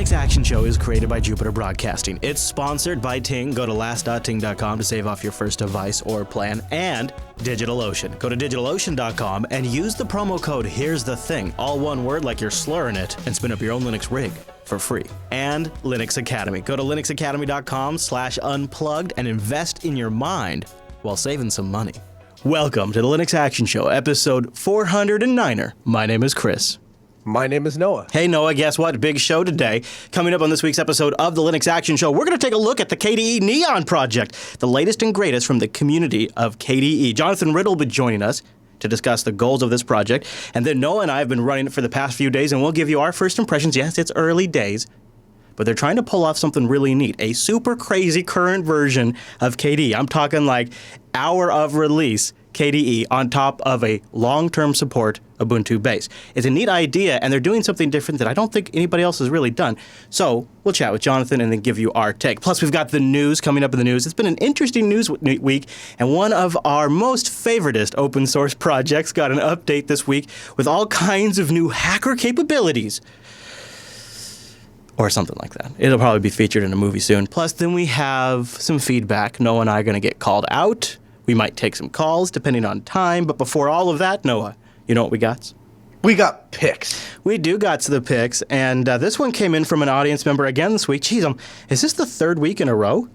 Linux Action Show is created by Jupiter Broadcasting. It's sponsored by Ting. Go to last.ting.com to save off your first device or plan. And DigitalOcean. Go to digitalocean.com and use the promo code Here's the Thing, all one word like you're slurring it, and spin up your own Linux rig for free. And Linux Academy. Go to linuxacademy.com/unplugged and invest in your mind while saving some money. Welcome to the Linux Action Show, episode 409er. My name is Chris. My name is Noah. Hey, Noah, guess what? Big show today. Coming up on this week's episode of the Linux Action Show, we're going to take a look at the KDE Neon project, the latest and greatest from the community of KDE. Jonathan Riddell will be joining us to discuss the goals of this project. And then Noah and I have been running it for the past few days, and we'll give you our first impressions. Yes, it's early days, but they're trying to pull off something really neat, a super crazy current version of KDE. I'm talking like hour of release KDE on top of a long-term support Ubuntu base. It's a neat idea, and they're doing something different that I don't think anybody else has really done. So we'll chat with Jonathan and then give you our take. Plus, we've got the news coming up in the news. It's been an interesting news week, and one of our most favoritist open source projects got an update this week with all kinds of new hacker capabilities. Or something like that. It'll probably be featured in a movie soon. Plus, then we have some feedback. Noah and I are going to get called out. We might take some calls, depending on time. But before all of that, Noah, you know what we got? We got picks. We do got the picks. And this one came in from an audience member again this week. Geez, is this the third week in a row?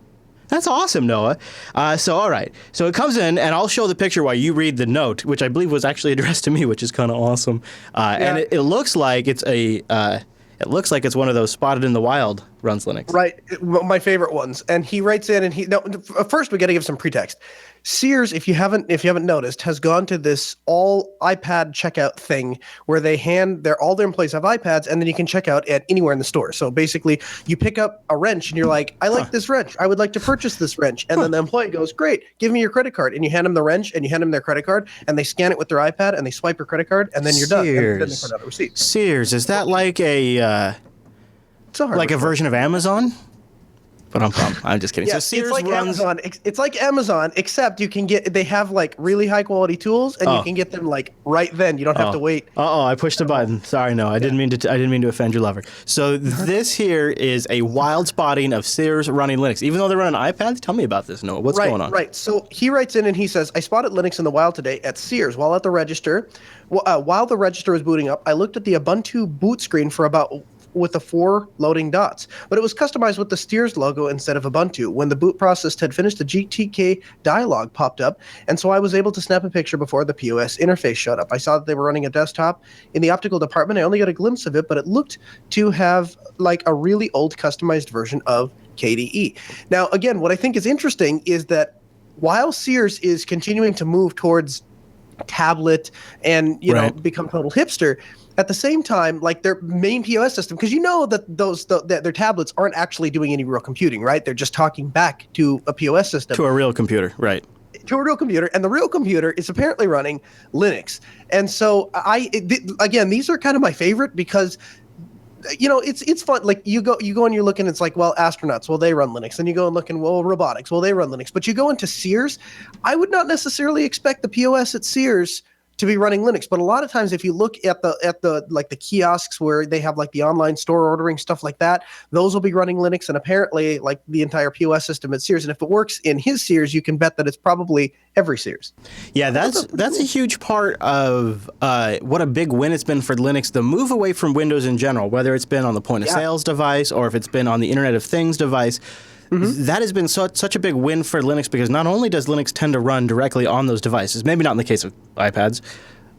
That's awesome, Noah. All right. So it comes in, and I'll show the picture while you read the note, which I believe was actually addressed to me, which is kind of awesome. And it looks like it's a... It looks like it's one of those spotted in the wild runs Linux. Right, my favorite ones. And he writes in, and first we got to give some pretext. Sears, if you haven't noticed, has gone to this all iPad checkout thing where they all their employees have iPads, and then you can check out at anywhere in the store. So basically, you pick up a wrench, and you're like, I like this wrench. I would like to purchase this wrench. And then the employee goes, great, give me your credit card. And you hand them the wrench, and you hand them their credit card, and they scan it with their iPad, and they swipe your credit card, and then you're done. And then they print out a receipt. Sears, is that like a version of Amazon? But I'm just kidding. Yeah, so Sears it's like runs... Amazon. It's like Amazon, except they have like really high quality tools, and you can get them like right then. You don't have to wait. I pushed a button. Sorry, no, I didn't mean to offend your lover. So this here is a wild spotting of Sears running Linux, even though they're running iPads. Tell me about this, Noah. What's going on? Right. So he writes in and he says, I spotted Linux in the wild today at Sears while at the register. While the register was booting up, I looked at the Ubuntu boot screen with the 4 loading dots, but it was customized with the Sears logo instead of Ubuntu. When the boot process had finished, the GTK dialog popped up, and so I was able to snap a picture before the POS interface showed up. I saw that they were running a desktop in the optical department. I only got a glimpse of it, but it looked to have like a really old customized version of KDE. Now, again, what I think is interesting is that while Sears is continuing to move towards tablet and become total hipster, at the same time, like their main POS system, because you know that that their tablets aren't actually doing any real computing, right? They're just talking back to a POS system. To a real computer, right. To a real computer, and the real computer is apparently running Linux. And so again, these are kind of my favorite because it's fun. Like you go and you're looking, it's like, well, astronauts, well, they run Linux. And you go and look and, well, robotics, well, they run Linux. But you go into Sears, I would not necessarily expect the POS at Sears to be running Linux, but a lot of times if you look at the like the kiosks where they have like the online store ordering stuff like that, those will be running Linux, and apparently like the entire POS system at Sears. And if it works in his Sears, you can bet that it's probably every Sears. Yeah, that's a huge part of what a big win it's been for Linux. The move away from Windows in general, whether it's been on the point of sales device or if it's been on the Internet of Things device. Mm-hmm. That has been such a big win for Linux because not only does Linux tend to run directly on those devices, maybe not in the case of iPads,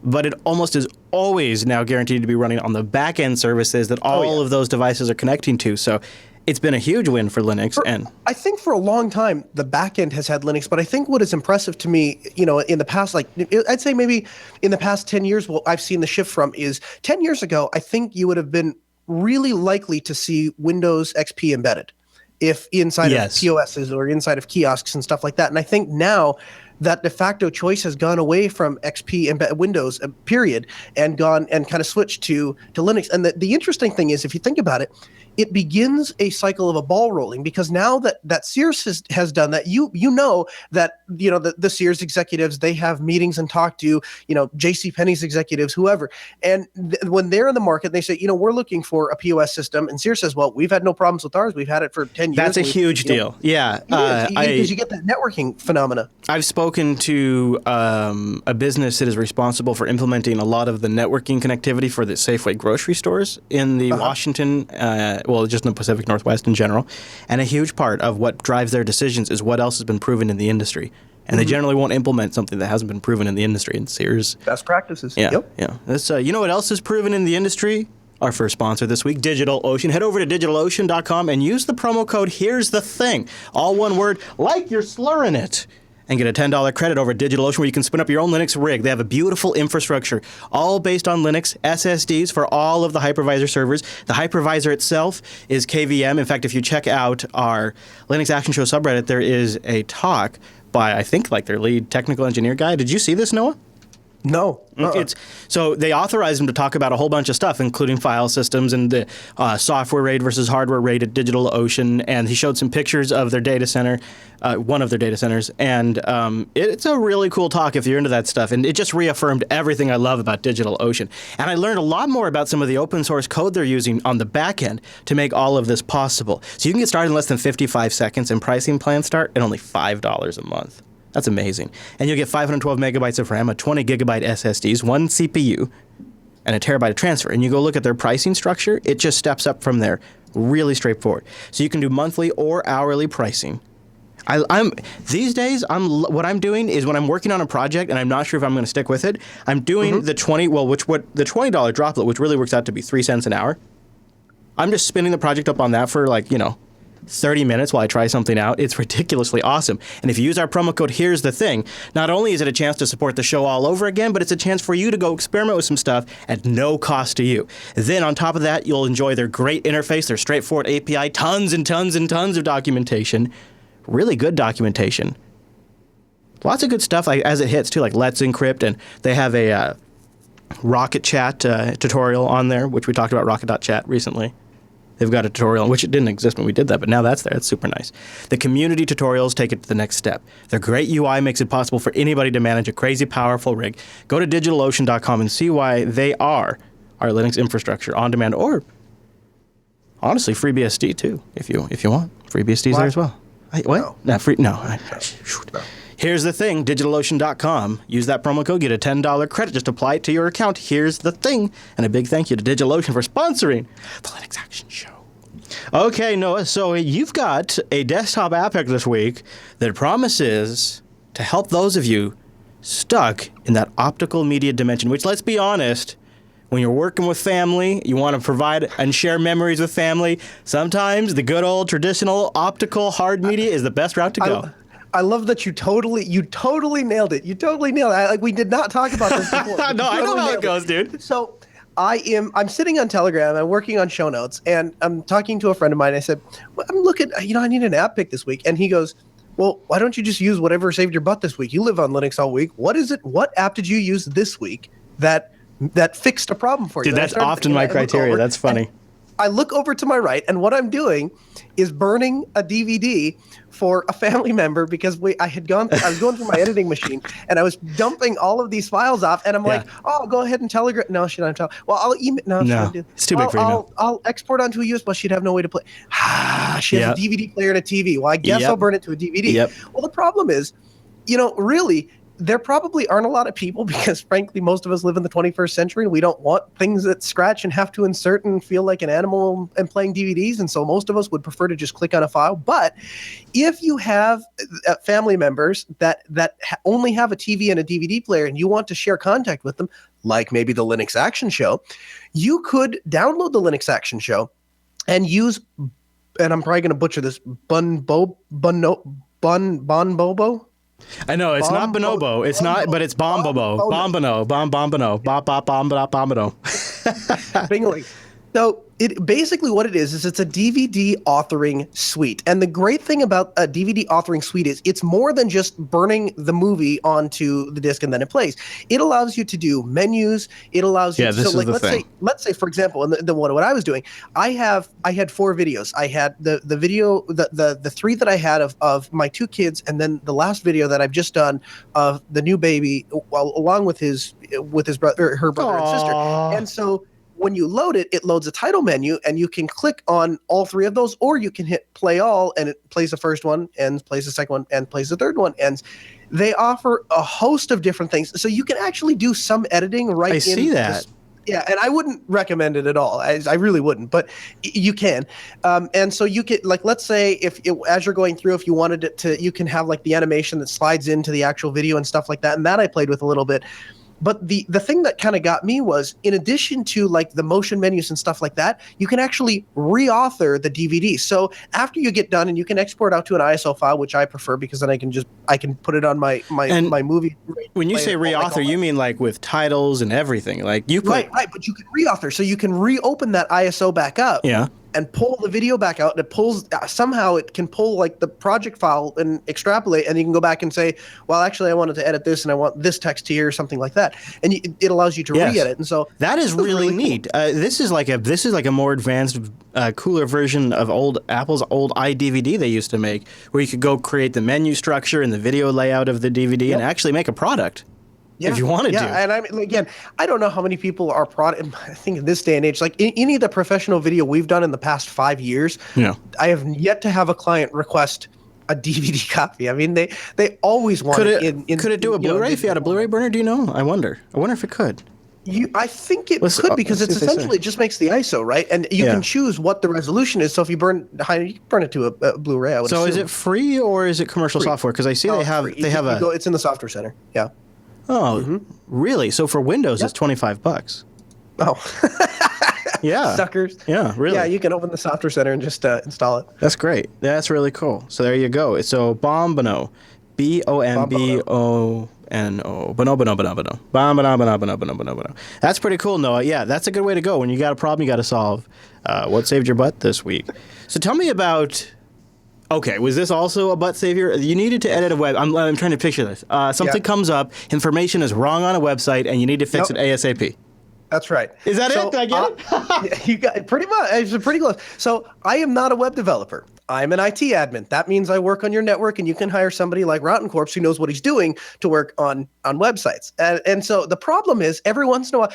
but it almost is always now guaranteed to be running on the back-end services that all of those devices are connecting to. So it's been a huge win for Linux. I think for a long time, the back-end has had Linux, but I think what is impressive to me, in the past, like I'd say maybe in the past 10 years, what I've seen the shift from is 10 years ago, I think you would have been really likely to see Windows XP embedded if inside of POSs or inside of kiosks and stuff like that. And I think now that de facto choice has gone away from XP and Windows, period, and gone and kind of switched to Linux. And the interesting thing is, if you think about it, it begins a cycle of a ball rolling, because now that Sears has done that, you know that the Sears executives, they have meetings and talk to JCPenney's executives, whoever, and when they're in the market, they say, we're looking for a POS system, and Sears says, well, we've had no problems with ours, we've had it for 10 years. That's a huge deal. Yeah, because you get that networking phenomena. I've spoken to a business that is responsible for implementing a lot of the networking connectivity for the Safeway grocery stores in the Washington. Just in the Pacific Northwest in general. And a huge part of what drives their decisions is what else has been proven in the industry. And they generally won't implement something that hasn't been proven in the industry. And Sears. Best practices. Yeah. Yep. Yeah. That's, you know what else is proven in the industry? Our first sponsor this week, DigitalOcean. Head over to DigitalOcean.com and use the promo code Here's the Thing. All one word, like you're slurring it. And get a $10 credit over at DigitalOcean, where you can spin up your own Linux rig. They have a beautiful infrastructure, all based on Linux, SSDs for all of the hypervisor servers. The hypervisor itself is KVM. In fact, if you check out our Linux Action Show subreddit, there is a talk by, I think, their lead technical engineer guy. Did you see this, Noah? No. So they authorized him to talk about a whole bunch of stuff, including file systems and the software RAID versus hardware RAID at DigitalOcean. And he showed some pictures of their data center, one of their data centers. And it's a really cool talk if you're into that stuff. And it just reaffirmed everything I love about DigitalOcean. And I learned a lot more about some of the open source code they're using on the back end to make all of this possible. So you can get started in less than 55 seconds, and pricing plans start at only $5 a month. That's amazing. And you'll get 512 megabytes of RAM, a 20 gigabyte SSDs, one CPU, and a terabyte of transfer. And you go look at their pricing structure, it just steps up from there. Really straightforward. So you can do monthly or hourly pricing. These days, what I'm doing is when I'm working on a project and I'm not sure if I'm going to stick with it, I'm doing the $20 droplet, which really works out to be 3 cents an hour. I'm just spinning the project up on that for 30 minutes while I try something out. It's ridiculously awesome. And if you use our promo code, Here's the Thing, not only is it a chance to support the show all over again, but it's a chance for you to go experiment with some stuff at no cost to you. Then on top of that, you'll enjoy their great interface, their straightforward API, tons and tons and tons of documentation, really good documentation. Lots of good stuff as it hits too, like Let's Encrypt, and they have a Rocket Chat tutorial on there, which we talked about Rocket.chat recently. They've got a tutorial, which it didn't exist when we did that, but now that's there. It's super nice. The community tutorials take it to the next step. Their great UI makes it possible for anybody to manage a crazy, powerful rig. Go to DigitalOcean.com and see why they are our Linux infrastructure on demand, or honestly, FreeBSD too, if you want. FreeBSD's there as well. What? No. No. Here's the Thing, DigitalOcean.com. Use that promo code, get a $10 credit. Just apply it to your account. Here's the Thing. And a big thank you to DigitalOcean for sponsoring the Linux Action Show. Okay, Noah, so you've got a desktop app hack this week that promises to help those of you stuck in that optical media dimension, which, let's be honest, when you're working with family, you want to provide and share memories with family. Sometimes the good old traditional optical hard media is the best route to go. I love that you totally nailed it. You totally nailed it. We did not talk about this before. No, I know how it goes, dude. So I'm sitting on Telegram. I'm working on show notes, and I'm talking to a friend of mine. I said, well, I'm looking. I need an app pick this week, and he goes, well, why don't you just use whatever saved your butt this week? You live on Linux all week. What is it? What app did you use this week that fixed a problem for you? Dude, that's often my criteria. That's funny. I look over to my right, and what I'm doing is burning a DVD for a family member because I was going through my editing machine, and I was dumping all of these files off, and I'm like, oh, go ahead and Telegram. No, she don't tell. Well, I'll email. No, it's too big for you. I'll export onto a USB, but she'd have no way to play. She has a DVD player and a TV. Well, I guess I'll burn it to a DVD. Yep. Well, the problem is, really, there probably aren't a lot of people because, frankly, most of us live in the 21st century and we don't want things that scratch and have to insert and feel like an animal and playing DVDs. And so most of us would prefer to just click on a file. But if you have family members that only have a TV and a DVD player and you want to share contact with them, like maybe the Linux Action Show, you could download the Linux Action Show and use, and I'm probably going to butcher this, Bonbobo? I know, it's not Bonobo. It's not, but it's Bombobo. Bombono. Bombono. Bombono. Bingling. So it basically what it is it's a DVD authoring suite. And the great thing about a DVD authoring suite is it's more than just burning the movie onto the disc and then it plays. It allows you to do menus. It allows you Yeah, to, this so is like the let's thing. say for example, and what I was doing, I had 4 videos. I had the video, the 3 that I had of my 2 kids, and then the last video that I've just done of the new baby, well, along with his brother, her brother and sister. Aw. And so when you load it, it loads a title menu, and you can click on all 3 of those, or you can hit play all, and it plays the first one, and plays the second one, and plays the third one. And they offer a host of different things, so you can actually do some editing right I in. see that. Yeah, and I wouldn't recommend it at all. I really wouldn't, but you can. And so you could, like, let's say as you're going through, if you wanted it to, you can have like the animation that slides into the actual video and stuff like that. And that I played with a little bit. But the thing that kind of got me was, in addition to like the motion menus and stuff like that, you can actually reauthor the DVD. So after you get done, and you can export out to an ISO file, which I prefer because then I can put it on my movie. When you say reauthor, you mean like with titles and everything, like you put right, but you can reauthor, so you can reopen that ISO back up. Yeah. And pull the video back out, and it pulls somehow it can pull like the project file and extrapolate, and you can go back and say, well, actually I wanted to edit this and I want this text here or something like that, and it allows you to re-edit. And so that is really cool. neat. This is like a more advanced, cooler version of Apple's old iDVD they used to make, where you could go create the menu structure and the video layout of the DVD and actually make a product. If you wanted to. And I mean, again, I don't know how many people are I think in this day and age, like any of the professional video we've done in the past 5 years, I have yet to have a client request a DVD copy. I mean, they always want it. Could it do a Blu-ray if you had a Blu-ray burner? Do you know? I wonder if it could. I think it could, because it's essentially, it just makes the ISO, right? And you can choose what the resolution is. So if you burn high, you can burn it to a Blu-ray, I would assume. So is it free or is it commercial software? Because I see they have it's in the software center. Yeah. Oh, really? So for Windows, it's $25. Oh. Yeah. Suckers. Yeah, really. Yeah, you can open the software center and just install it. That's great. That's really cool. So there you go. So Bombono. Bombono. Bono. That's pretty cool, Noah. Yeah, that's a good way to go. When you got a problem you got to solve. What saved your butt this week? So tell me about... Okay, was this also a butt savior? You needed to edit a web. I'm trying to picture this. Something comes up, information is wrong on a website, and you need to fix it ASAP. That's right. Is that it? Did I get it? You got pretty much. It's pretty close. So I am not a web developer. I'm an IT admin. That means I work on your network, and you can hire somebody like Rotten Corpse who knows what he's doing to work on websites. And so the problem is, every once in a while,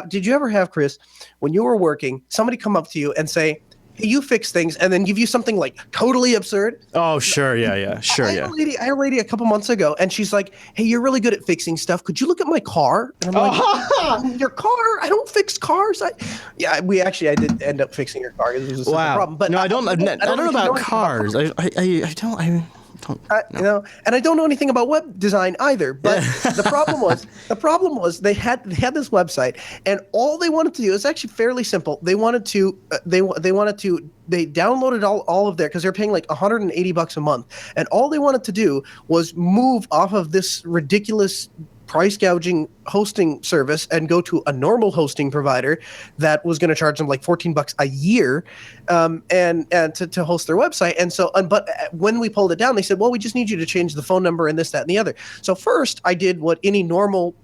did you ever have, Chris, when you were working, somebody come up to you and say, hey, you fix things, and then give you something like totally absurd? Oh, sure, yeah. I had a lady a couple months ago, and she's like, hey, you're really good at fixing stuff. Could you look at my car? And I'm like, your car? I don't fix cars. I did end up fixing your car. It was a problem. But no, I don't know about cars. I don't. You know, and I don't know anything about web design either. But the problem was they had this website, and all they wanted to do is actually fairly simple. They downloaded all of their, because they're paying like $180 a month, and all they wanted to do was move off of this ridiculous price gouging hosting service and go to a normal hosting provider that was going to charge them like $14 a year, and to host their website. And so, but when we pulled it down, they said, well, we just need you to change the phone number and this, that, and the other. So first I did what any normal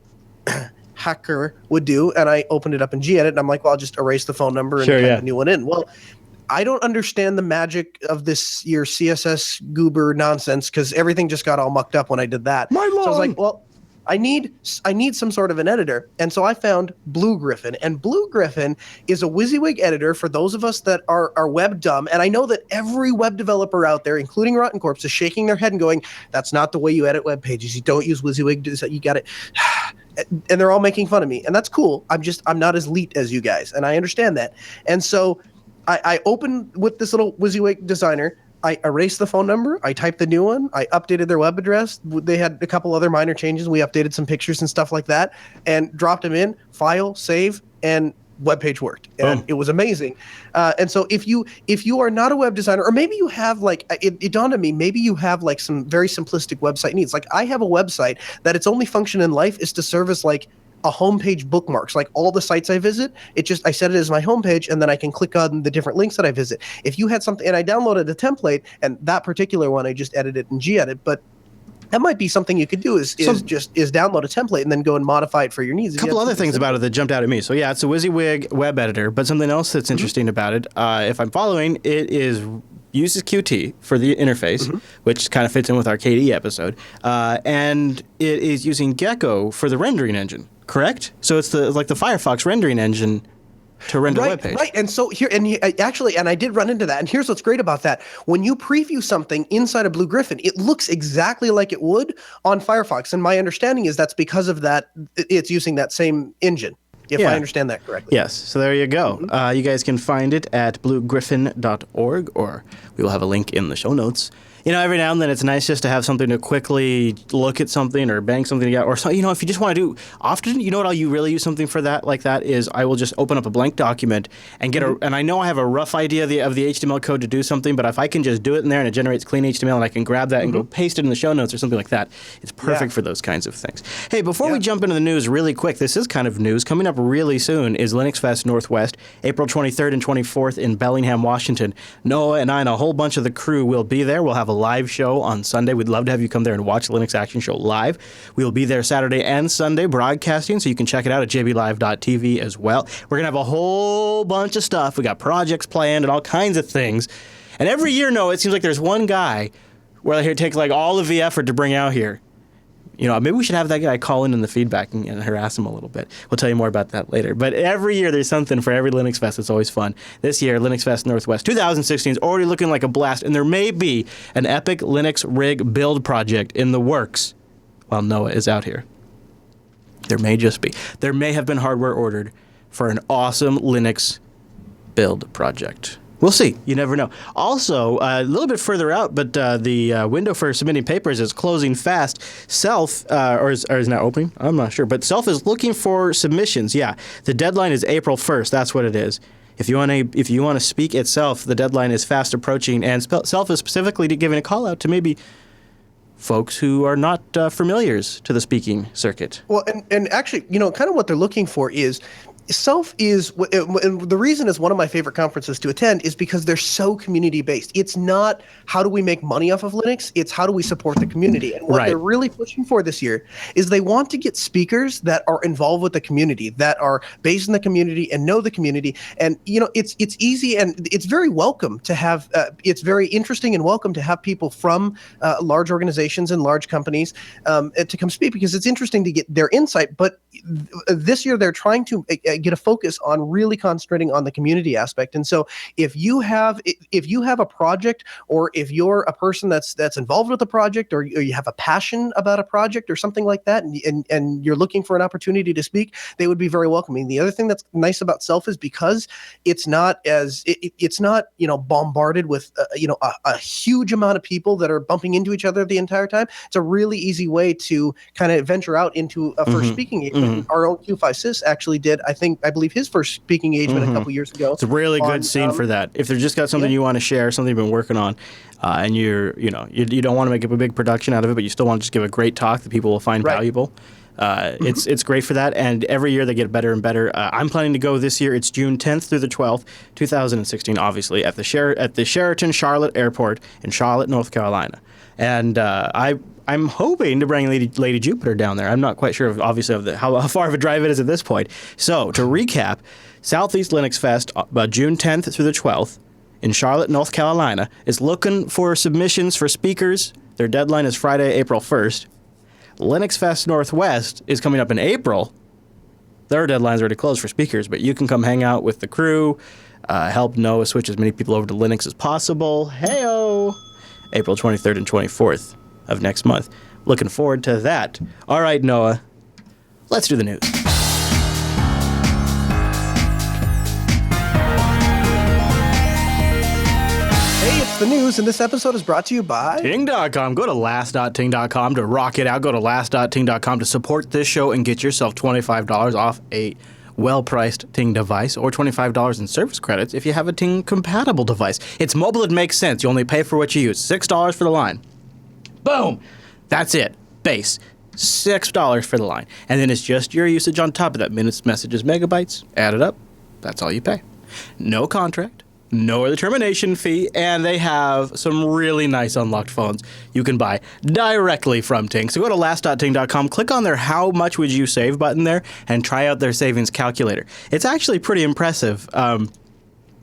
hacker would do, and I opened it up in gedit, and I'm like, well, I'll just erase the phone number and type a new one in. Well, I don't understand the magic of your CSS goober nonsense, because everything just got all mucked up when I did that. So I was like, well, I need some sort of an editor. And so I found BlueGriffon. And BlueGriffon is a WYSIWYG editor for those of us that are web dumb. And I know that every web developer out there, including Rotten Corpse, is shaking their head and going, that's not the way you edit web pages. You don't use WYSIWYG. You got it. And they're all making fun of me. And that's cool. I'm not as elite as you guys. And I understand that. And so I opened with this little WYSIWYG designer. I erased the phone number. I typed the new one. I updated their web address. They had a couple other minor changes. We updated some pictures and stuff like that, and dropped them in. File, save, and web page worked. And it was amazing. And so if you are not a web designer, or maybe you have it dawned on me, maybe you have like some very simplistic website needs. Like I have a website that its only function in life is to service like a homepage bookmarks, like all the sites I visit. I set it as my homepage, and then I can click on the different links that I visit. If you had something, and I downloaded a template, and that particular one I just edited in gedit, but that might be something you could do is download a template and then go and modify it for your needs. A couple other things about it that jumped out at me. So yeah, it's a WYSIWYG web editor, but something else that's interesting about it, if I'm following, it uses Qt for the interface, which kind of fits in with our KDE episode, and it is using Gecko for the rendering engine, correct? So it's like the Firefox rendering engine to render a web page. Right, and so here, and I did run into that, and here's what's great about that. When you preview something inside of BlueGriffon, it looks exactly like it would on Firefox, and my understanding is that's because of that, it's using that same engine, if I understand that correctly. Yes, so there you go. You guys can find it at bluegriffon.org, or we will have a link in the show notes. You know, every now and then it's nice just to have something to quickly look at something or bang something together. Or, so, you know, if you just want to do, often, you know what, you really use something for that, like that, is I will just open up a blank document and get and I know I have a rough idea of the HTML code to do something, but if I can just do it in there and it generates clean HTML and I can grab that and go paste it in the show notes or something like that, it's perfect for those kinds of things. Hey, before we jump into the news really quick, this is kind of news. Coming up really soon is Linux Fest Northwest, April 23rd and 24th in Bellingham, Washington. Noah and I and a whole bunch of the crew will be there. We'll have a live show on Sunday. We'd love to have you come there and watch the Linux Action Show live. We will be there Saturday and Sunday broadcasting, so you can check it out at jblive.tv as well. We're going to have a whole bunch of stuff. We got projects planned and all kinds of things. And every year, Noah, it seems like there's one guy where he takes like all of the effort to bring out here. You know, maybe we should have that guy call in the feedback and harass him a little bit. We'll tell you more about that later. But every year there's something for every Linux Fest. It's always fun. This year, Linux Fest Northwest 2016 is already looking like a blast, and there may be an epic Linux rig build project in the works while Noah is out here. There may just be. There may have been hardware ordered for an awesome Linux build project. We'll see. You never know. Also, a little bit further out, but the window for submitting papers is closing fast. Self, or is now opening? I'm not sure. But Self is looking for submissions. Yeah, the deadline is April 1st. That's what it is. If you want to speak at Self, the deadline is fast approaching. And Self is specifically giving a call out to maybe folks who are not familiars to the speaking circuit. Well, and actually, you know, kind of what they're looking for is Self is, and the reason is one of my favorite conferences to attend is because they're so community-based. It's not how do we make money off of Linux, it's how do we support the community. And what they're really pushing for this year is they want to get speakers that are involved with the community, that are based in the community and know the community. And, you know, it's easy and it's very welcome to have, it's very interesting and welcome to have people from large organizations and large companies to come speak, because it's interesting to get their insight. But this year they're trying to get a focus on really concentrating on the community aspect. And so if you have a project, or if you're a person that's involved with a project, or you have a passion about a project or something like that, and you're looking for an opportunity to speak, they would be very welcoming. The other thing that's nice about Self is because it's not you know, bombarded with you know, a huge amount of people that are bumping into each other the entire time. It's a really easy way to kind of venture out into a first speaking engagement. Our own Q5Sys actually did, I believe, his first speaking engagement a couple years ago. It's a really good scene for that. If they've just got something you want to share, something you've been working on, and you don't want to make a big production out of it, but you still want to just give a great talk that people will find valuable. It's great for that, and every year they get better and better. I'm planning to go this year. It's June 10th through the 12th, 2016, obviously, at the Sheraton Charlotte Airport in Charlotte, North Carolina. And I'm hoping to bring Lady Jupiter down there. I'm not quite sure, obviously, how far of a drive it is at this point. So, to recap, Southeast Linux Fest, June 10th through the 12th, in Charlotte, North Carolina, is looking for submissions for speakers. Their deadline is Friday, April 1st. Linux Fest Northwest is coming up in April. Their deadline's already closed for speakers, but you can come hang out with the crew, help Noah switch as many people over to Linux as possible. Hey-o! April 23rd and 24th of next month. Looking forward to that. All right, Noah, let's do the news. Hey, it's the news, and this episode is brought to you by Ting.com. Go to last.ting.com to rock it out. Go to last.ting.com to support this show and get yourself $25 off a well-priced Ting device, or $25 in service credits if you have a Ting-compatible device. It's mobile, it makes sense. You only pay for what you use. $6 for the line. Boom! That's it. Base. $6 for the line. And then it's just your usage on top of that. Minutes, messages, megabytes, add it up. That's all you pay. No contract, no early termination fee, and they have some really nice unlocked phones you can buy directly from Ting. So go to last.ting.com, click on their How Much Would You Save button there, and try out their savings calculator. It's actually pretty impressive.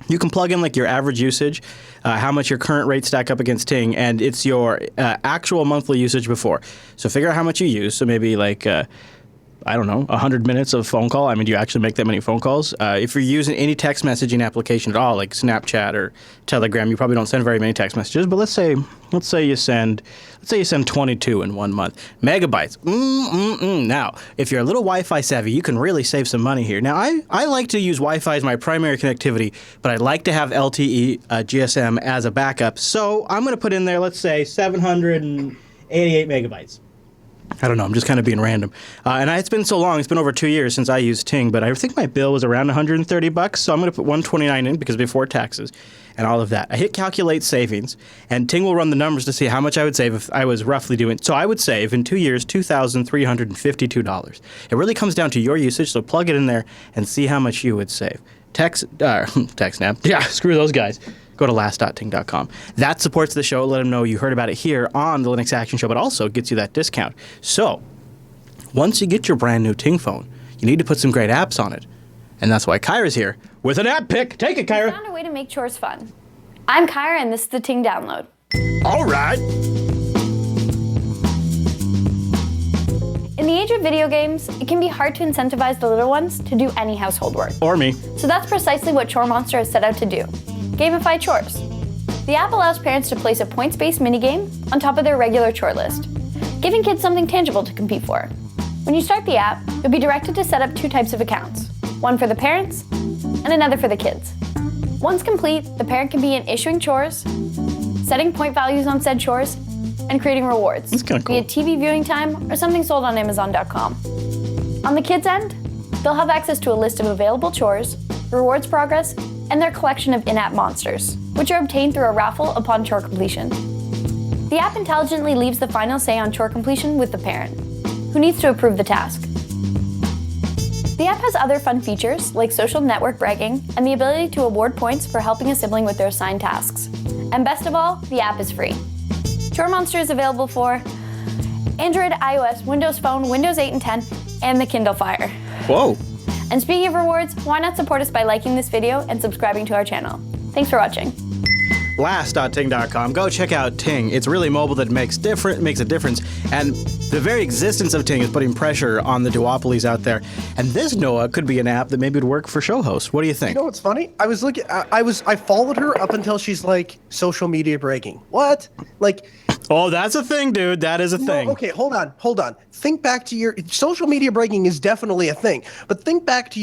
You can plug in like your average usage, how much your current rates stack up against Ting, and it's your actual monthly usage before. So figure out how much you use. So maybe like, I don't know, 100 minutes of phone call. I mean, do you actually make that many phone calls? If you're using any text messaging application at all, like Snapchat or Telegram, you probably don't send very many text messages. But let's say you send 22 in 1 month. Megabytes. Now, if you're a little Wi-Fi savvy, you can really save some money here. Now, I like to use Wi-Fi as my primary connectivity, but I like to have LTE GSM as a backup. So I'm going to put in there, let's say, 788 megabytes. I don't know. I'm just kind of being random. And it's been so long. It's been over 2 years since I used Ting, but I think my bill was around $130. So I'm going to put $129 in because before taxes and all of that. I hit calculate savings, and Ting will run the numbers to see how much I would save if I was roughly doing. So I would save in 2 years $2,352. It really comes down to your usage. So plug it in there and see how much you would save. TextNap. Yeah, screw those guys. Go to last.ting.com. That supports the show. Let them know you heard about it here on the Linux Action Show, but also gets you that discount. So, once you get your brand new Ting phone, you need to put some great apps on it. And that's why Kyra's here with an app pick. Take it, Kyra. I found a way to make chores fun. I'm Kyra, and this is the Ting download. All right. In the age of video games, it can be hard to incentivize the little ones to do any household work. Or me. So that's precisely what Chore Monster has set out to do. Gamify chores. The app allows parents to place a points-based minigame on top of their regular chore list, giving kids something tangible to compete for. When you start the app, you'll be directed to set up 2 types of accounts, one for the parents and another for the kids. Once complete, the parent can begin issuing chores, setting point values on said chores, and creating rewards, That's kind of cool. be it TV viewing time or something sold on Amazon.com. On the kids' end, they'll have access to a list of available chores, rewards progress, and their collection of in-app monsters, which are obtained through a raffle upon chore completion. The app intelligently leaves the final say on chore completion with the parent, who needs to approve the task. The app has other fun features, like social network bragging and the ability to award points for helping a sibling with their assigned tasks. And best of all, the app is free. Chore Monster is available for Android, iOS, Windows Phone, Windows 8 and 10, and the Kindle Fire. Whoa. And speaking of rewards, why not support us by liking this video and subscribing to our channel? Thanks for watching. Last.ting.com. Go check out Ting. It's really mobile that makes a difference. And the very existence of Ting is putting pressure on the duopolies out there. And this, Noah, could be an app that maybe would work for show hosts. What do you think? You know what's funny? I followed her up until she's like social media breaking. What? Like, Oh, that's a thing, dude. That is a thing. okay, hold on. Think back to your social media breaking is definitely a thing, but think back to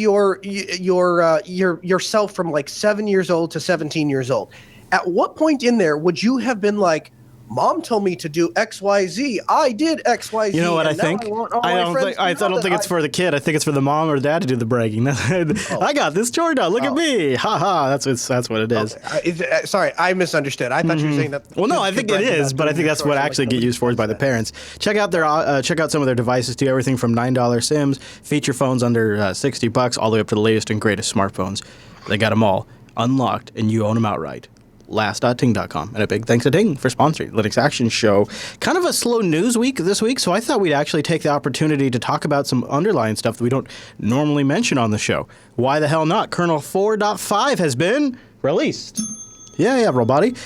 yourself from like 7 years old to 17 years old. At what point in there would you have been like, Mom told me to do XYZ. I did XYZ. You know what I think? I don't think it's for the kid. I think it's for the mom or the dad to do the bragging. I got this chore done. Look at me. Ha ha. That's what it is. Okay. Sorry, I misunderstood. I thought you were saying that. Well, no, I think it is, but I think that's what actually get used for by the parents. Check out some of their devices too. Everything from $9 Sims, feature phones under $60, all the way up to the latest and greatest smartphones. They got them all unlocked, and you own them outright. Last.ting.com. And a big thanks to Ting for sponsoring the Linux Action Show. Kind of a slow news week this week, so I thought we'd actually take the opportunity to talk about some underlying stuff that we don't normally mention on the show. Why the hell not? Kernel 4.5 has been released. Yeah, Roboti.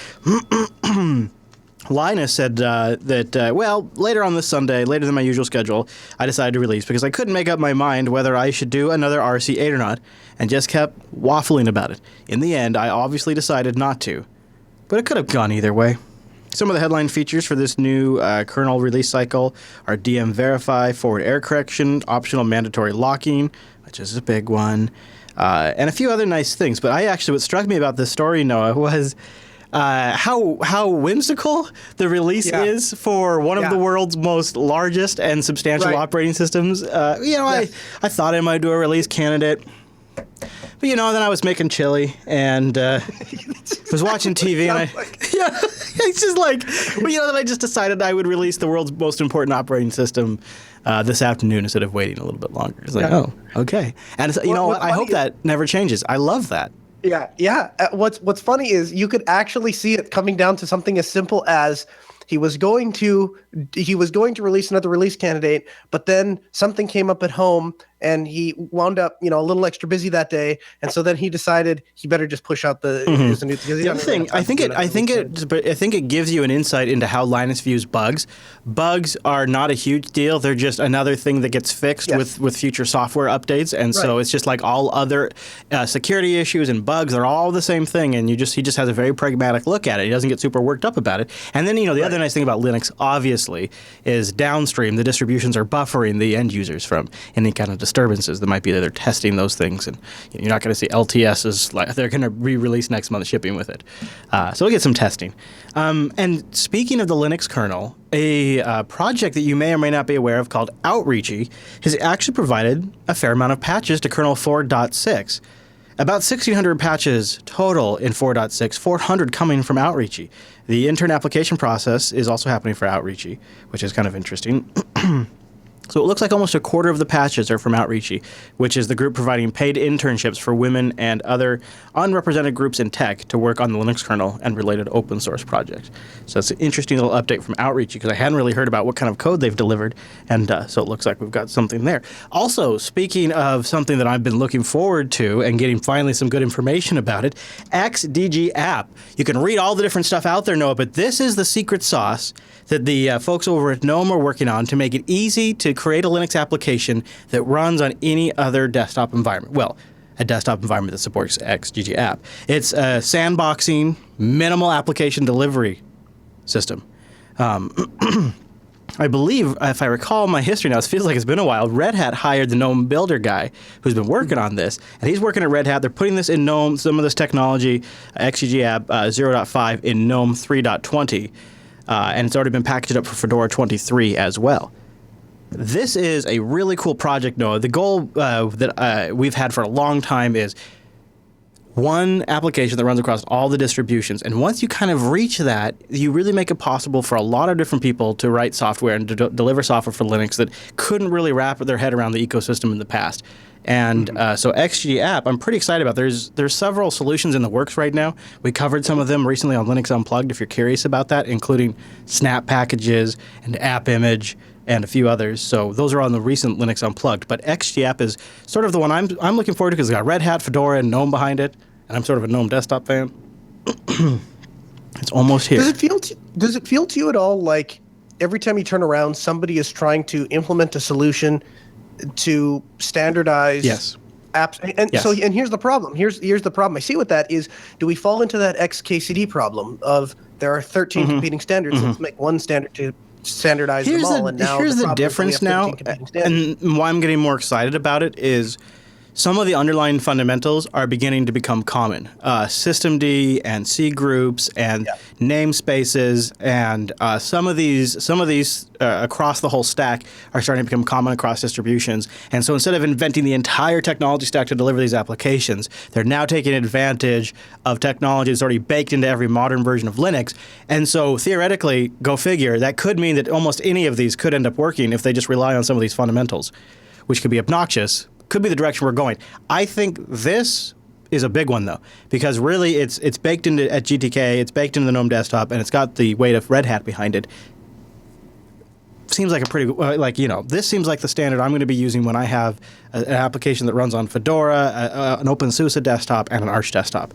Linus said that later on this Sunday, later than my usual schedule, I decided to release because I couldn't make up my mind whether I should do another RC8 or not, and just kept waffling about it. In the end, I obviously decided not to, but it could have gone either way. Some of the headline features for this new kernel release cycle are DM verify, forward error correction, optional mandatory locking, which is a big one, and a few other nice things. But what struck me about this story, Noah, was how whimsical the release is for one of the world's most largest and substantial operating systems. I thought I might do a release candidate. But then I was making chili and was watching TV, and it's just like, then I just decided I would release the world's most important operating system this afternoon instead of waiting a little bit longer. It's like, oh, okay. And I hope that never changes. I love that. Yeah. What's funny is you could actually see it coming down to something as simple as he was going to release another release candidate, but then something came up at home and he wound up, a little extra busy that day, and so then he decided he better just push out the other thing. I think it gives you an insight into how Linus views bugs. Bugs are not a huge deal; they're just another thing that gets fixed with future software updates, and so it's just like all other security issues and bugs. They're all the same thing, and he just has a very pragmatic look at it. He doesn't get super worked up about it. And then the other nice thing about Linux, obviously, is downstream the distributions are buffering the end users from any kind of disturbances that might be there. They're testing those things, and you're not going to see LTSs like they're going to re-release next month shipping with it. So we'll get some testing. And speaking of the Linux kernel, a project that you may or may not be aware of called Outreachy has actually provided a fair amount of patches to kernel 4.6. About 1,600 patches total in 4.6, 400 coming from Outreachy. The intern application process is also happening for Outreachy, which is kind of interesting. So it looks like almost a quarter of the patches are from Outreachy, which is the group providing paid internships for women and other unrepresented groups in tech to work on the Linux kernel and related open source projects. So it's an interesting little update from Outreachy because I hadn't really heard about what kind of code they've delivered, and so it looks like we've got something there. Also, speaking of something that I've been looking forward to and getting finally some good information about it, XDG App. You can read all the different stuff out there, Noah, but this is the secret sauce that the folks over at GNOME are working on to make it easy to create a Linux application that runs on any other desktop environment. Well, a desktop environment that supports XDG App. It's a sandboxing, minimal application delivery system. I believe, if I recall my history now, it feels like it's been a while, Red Hat hired the GNOME builder guy who's been working on this, and he's working at Red Hat. They're putting this in GNOME, some of this technology, XDG App 0.5 in GNOME 3.20. And it's already been packaged up for Fedora 23 as well. This is a really cool project, Noah. The goal that we've had for a long time is one application that runs across all the distributions. And once you kind of reach that, you really make it possible for a lot of different people to write software and to deliver software for Linux that couldn't really wrap their head around the ecosystem in the past. And so XDG App, I'm pretty excited about. There's several solutions in the works right now. We covered some of them recently on Linux Unplugged, if you're curious about that, including snap packages and app image and a few others. So those are on the recent Linux Unplugged. But XDG App is sort of the one I'm looking forward to because it's got Red Hat, Fedora, and GNOME behind it. And I'm sort of a GNOME desktop fan. It's almost here. Does it feel to you at all like every time you turn around, somebody is trying to implement a solution to standardize apps? And here's the problem. Here's the problem I see with that is, do we fall into that XKCD problem of there are 13 competing standards? Let's make one standard to standardize them all. And now here's the difference now, and why I'm getting more excited about it is some of the underlying fundamentals are beginning to become common. Systemd and C groups and namespaces and some of these across the whole stack are starting to become common across distributions. And so instead of inventing the entire technology stack to deliver these applications, they're now taking advantage of technology that's already baked into every modern version of Linux. And so theoretically, go figure, that could mean that almost any of these could end up working if they just rely on some of these fundamentals, which could be obnoxious. Could be the direction we're going. I think this is a big one, though, because really it's baked into at GTK, it's baked into the GNOME desktop, and it's got the weight of Red Hat behind it. Seems like a pretty, this seems like the standard I'm going to be using when I have an application that runs on Fedora, an OpenSUSE desktop, and an Arch desktop.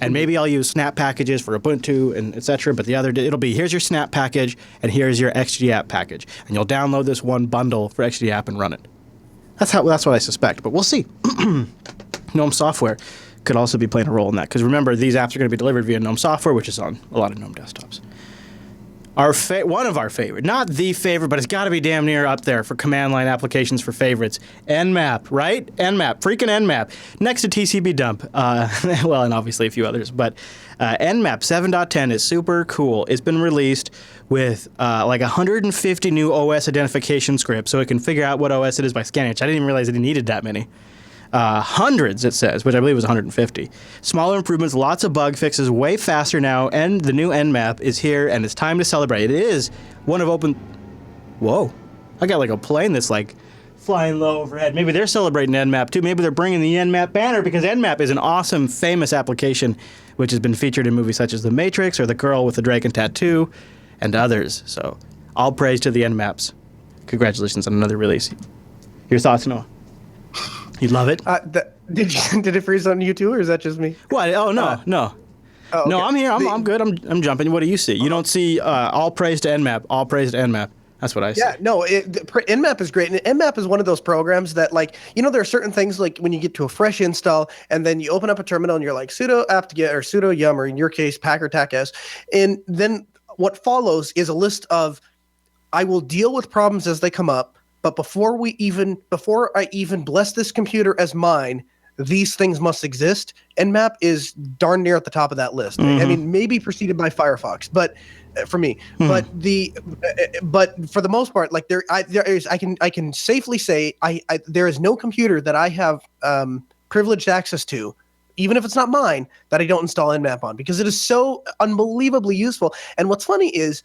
And maybe I'll use snap packages for Ubuntu and et cetera, but it'll be, here's your snap package, and here's your XDG App package. And you'll download this one bundle for XDG App and run it. That's what I suspect, but we'll see. GNOME software could also be playing a role in that, because remember, these apps are going to be delivered via GNOME software, which is on a lot of GNOME desktops. One of our favorite, not the favorite, but it's got to be damn near up there for command line applications for favorites. Nmap, right? Nmap, freaking Nmap. Next to TCPDump, well, and obviously a few others, but Nmap 7.10 is super cool. It's been released with like 150 new OS identification scripts, so it can figure out what OS it is by scanning, which I didn't even realize it needed that many. hundreds, it says, which I believe was 150. Smaller improvements, lots of bug fixes, way faster now, and the new Nmap is here, and it's time to celebrate. It is one of open... Whoa. I got like a plane that's like flying low overhead. Maybe they're celebrating Nmap too. Maybe they're bringing the Nmap banner, because Nmap is an awesome, famous application which has been featured in movies such as The Matrix or The Girl with the Dragon Tattoo and others. So all praise to the Nmaps. Congratulations on another release. Your thoughts, Noah? You love it? Did it freeze on you too, or is that just me? What? Oh, no, no. Oh, okay. No, I'm here. I'm good. I'm jumping. What do you see? You don't see all praise to Nmap. All praise to Nmap. That's what I see. Yeah, no, Nmap is great. And Nmap is one of those programs that, like, there are certain things, like when you get to a fresh install and then you open up a terminal and you're like sudo apt-get or sudo yum, or in your case, packer-tac-s. And then what follows is a list of, I will deal with problems as they come up. But before I even bless this computer as mine, these things must exist. Nmap is darn near at the top of that list. I mean, maybe preceded by Firefox, but for me, but for the most part, like I can safely say there is no computer that I have privileged access to, even if it's not mine, that I don't install Nmap on, because it is so unbelievably useful. And what's funny is,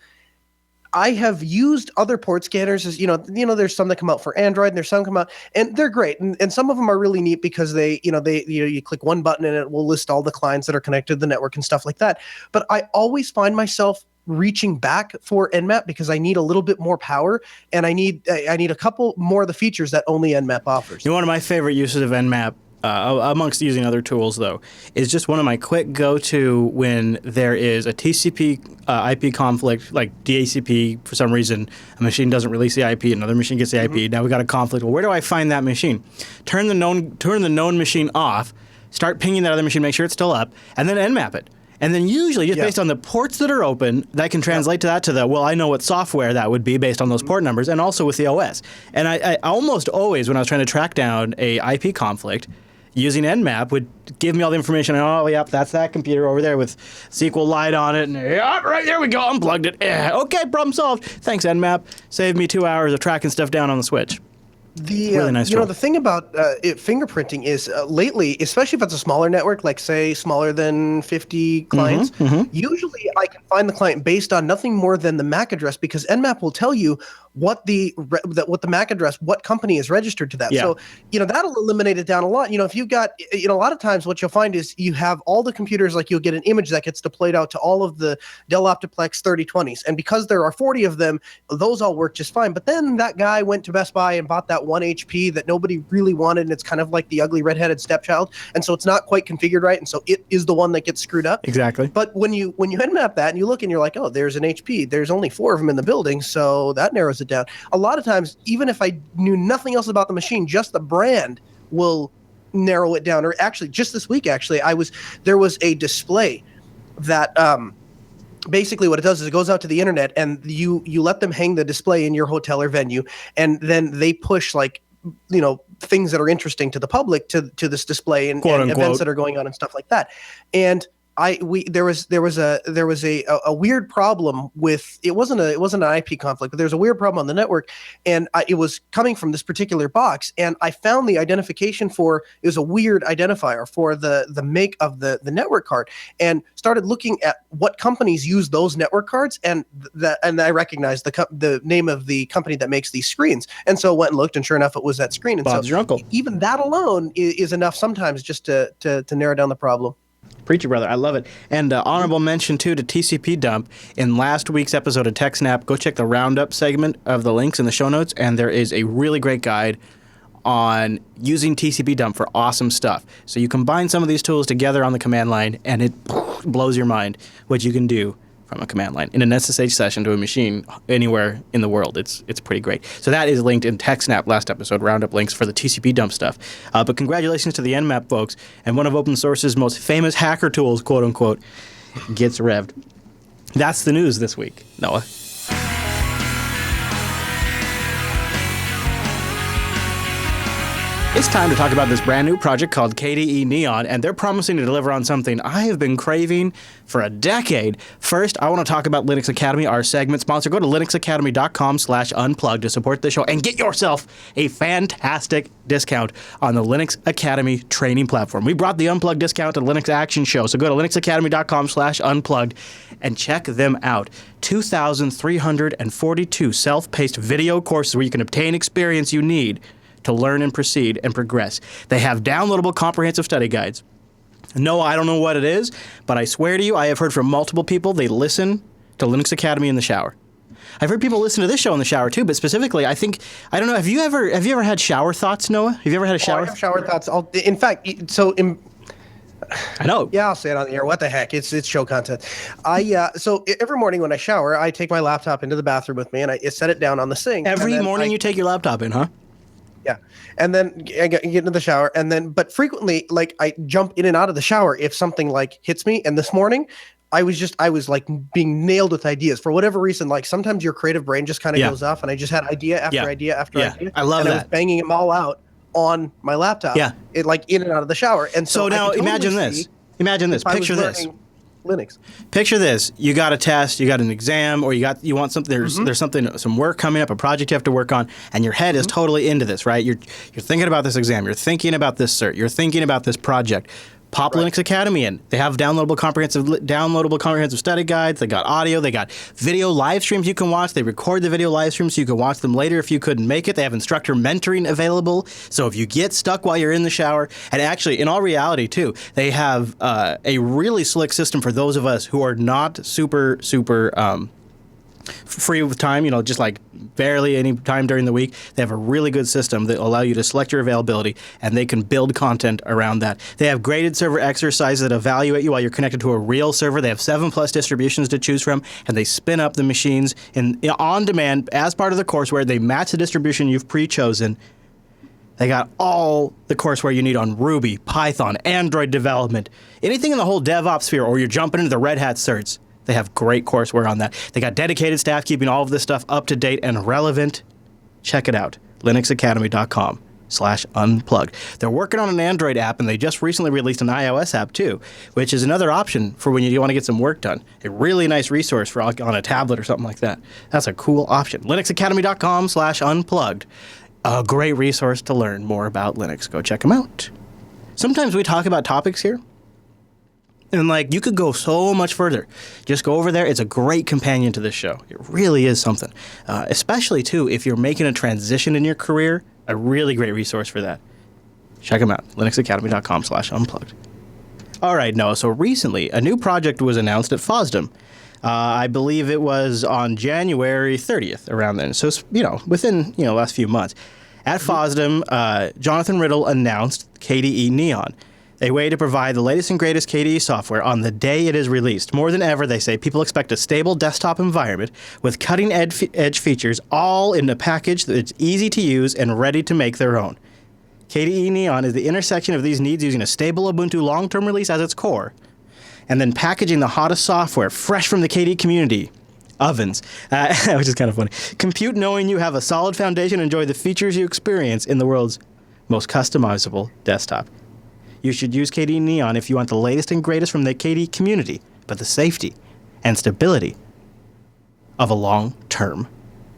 I have used other port scanners, as there's some that come out for Android and there's some come out, and they're great. And some of them are really neat because you click one button and it will list all the clients that are connected to the network and stuff like that. But I always find myself reaching back for Nmap because I need a little bit more power, and I need a couple more of the features that only Nmap offers. One of my favorite uses of Nmap, amongst using other tools, though, is just one of my quick go-to when there is a TCP IP conflict, like DHCP, for some reason, a machine doesn't release the IP, another machine gets the IP, now we got a conflict. Well, where do I find that machine? Turn the known machine off, start pinging that other machine, make sure it's still up, and then Nmap it. And then usually, just based on the ports that are open, that can translate to I know what software that would be based on those port numbers, and also with the OS. And I almost always, when I was trying to track down a IP conflict, using Nmap would give me all the information. Oh, yep, that's that computer over there with SQLite on it. And yep, right there we go, unplugged it. Okay, problem solved. Thanks, Nmap. Saved me 2 hours of tracking stuff down on the switch. Really nice tool. The thing about fingerprinting is lately, especially if it's a smaller network, like say smaller than 50 clients, usually I can find the client based on nothing more than the MAC address, because Nmap will tell you what the MAC address, what company is registered to that. Yeah. So, that'll eliminate it down a lot. If you've got, a lot of times what you'll find is you have all the computers, like you'll get an image that gets deployed out to all of the Dell Optiplex 3020s. And because there are 40 of them, those all work just fine. But then that guy went to Best Buy and bought that 1 HP that nobody really wanted, and it's kind of like the ugly redheaded stepchild. And so it's not quite configured right. And so it is the one that gets screwed up. Exactly. But when you Nmap that and you look and you're like, oh, there's an HP. There's only 4 of them in the building. So that narrows it down. A lot of times, even if I knew nothing else about the machine, just the brand will narrow it down. Or actually, just this week, there was a display that basically what it does is it goes out to the internet, and you let them hang the display in your hotel or venue, and then they push things that are interesting to the public to this display, and events that are going on and stuff like that. And there was a weird problem with it. Wasn't an IP conflict, but there was a weird problem on the network, and it was coming from this particular box. And I found the identification it was a weird identifier for the make of the network card, and started looking at what companies use those network cards, and I recognized the name of the company that makes these screens, and so went and looked, and sure enough, it was that screen. And Bob's so your uncle. Even that alone is enough sometimes just to narrow down the problem. Preacher brother, I love it. And honorable mention, too, to TCPDump. In last week's episode of TechSnap, go check the roundup segment of the links in the show notes, and there is a really great guide on using TCPDump for awesome stuff. So you combine some of these tools together on the command line, and it blows your mind what you can do from a command line in an SSH session to a machine anywhere in the world. It's pretty great. So that is linked in TechSnap last episode, roundup links for the TCPDump stuff. But congratulations to the Nmap folks, and one of open source's most famous hacker tools, quote unquote, gets revved. That's the news this week, Noah. It's time to talk about this brand new project called KDE Neon, and they're promising to deliver on something I have been craving for a decade. First, I want to talk about Linux Academy, our segment sponsor. Go to linuxacademy.com/unplugged to support the show and get yourself a fantastic discount on the Linux Academy training platform. We brought the Unplugged discount to Linux Action Show, so go to linuxacademy.com/unplugged and check them out. 2,342 self-paced video courses where you can obtain experience you need to learn and proceed and progress. They have downloadable comprehensive study guides. No, I don't know what it is, but I swear to you, I have heard from multiple people they listen to Linux Academy in the shower. I've heard people listen to this show in the shower too, but specifically, I don't know. Have you ever had shower thoughts, Noah? Have you ever had a shower? I have shower thoughts. I know. Yeah, I'll say it on the air. What the heck? It's show content. So every morning when I shower, I take my laptop into the bathroom with me and I set it down on the sink. Every morning you take your laptop in, huh? Yeah. And then I get into the shower but frequently, like, I jump in and out of the shower if something like hits me. And this morning I was like being nailed with ideas for whatever reason. Like sometimes your creative brain just kind of goes off, and I just had idea after idea after idea. I love that. I was banging them all out on my laptop. Yeah. It like in and out of the shower. And so now imagine this. Picture this. Linux. Picture this. You got a test, you got an exam, or you want something. There's some work coming up, a project you have to work on, and your head is totally into this, right? You're thinking about this exam, you're thinking about this cert, you're thinking about this project. Pop Linux Academy in. They have downloadable comprehensive study guides. They got audio. They got video live streams you can watch. They record the video live streams so you can watch them later if you couldn't make it. They have instructor mentoring available. So if you get stuck while you're in the shower, and actually, in all reality, too, they have a really slick system for those of us who are not super free with time, just like barely any time during the week. They have a really good system that will allow you to select your availability, and they can build content around that. They have graded server exercises that evaluate you while you're connected to a real server. They have 7+ distributions to choose from, and they spin up the machines on demand as part of the courseware. They match the distribution you've pre-chosen. They got all the courseware you need on Ruby, Python, Android development, anything in the whole DevOps sphere, or you're jumping into the Red Hat certs. They have great courseware on that. They got dedicated staff keeping all of this stuff up to date and relevant. Check it out. linuxacademy.com/unplugged. They're working on an Android app, and they just recently released an iOS app too, which is another option for when you want to get some work done. A really nice resource for on a tablet or something like that. That's a cool option. linuxacademy.com/unplugged. A great resource to learn more about Linux. Go check them out. Sometimes we talk about topics here, and you could go so much further. Just go over there. It's a great companion to this show. It really is something. Especially, too, if you're making a transition in your career, a really great resource for that. Check them out. linuxacademy.com/unplugged. All right, Noah. So recently, a new project was announced at FOSDEM. I believe it was on January 30th, around then. So, within, the last few months. At FOSDEM, Jonathan Riddell announced KDE Neon, a way to provide the latest and greatest KDE software on the day it is released. More than ever, they say, people expect a stable desktop environment with cutting-edge features, all in a package that's easy to use and ready to make their own. KDE Neon is the intersection of these needs, using a stable Ubuntu long-term release as its core, and then packaging the hottest software fresh from the KDE community. Ovens, which is kind of funny. Compute knowing you have a solid foundation and enjoy the features you experience in the world's most customizable desktop. You should use KDE Neon if you want the latest and greatest from the KDE community, but the safety and stability of a long-term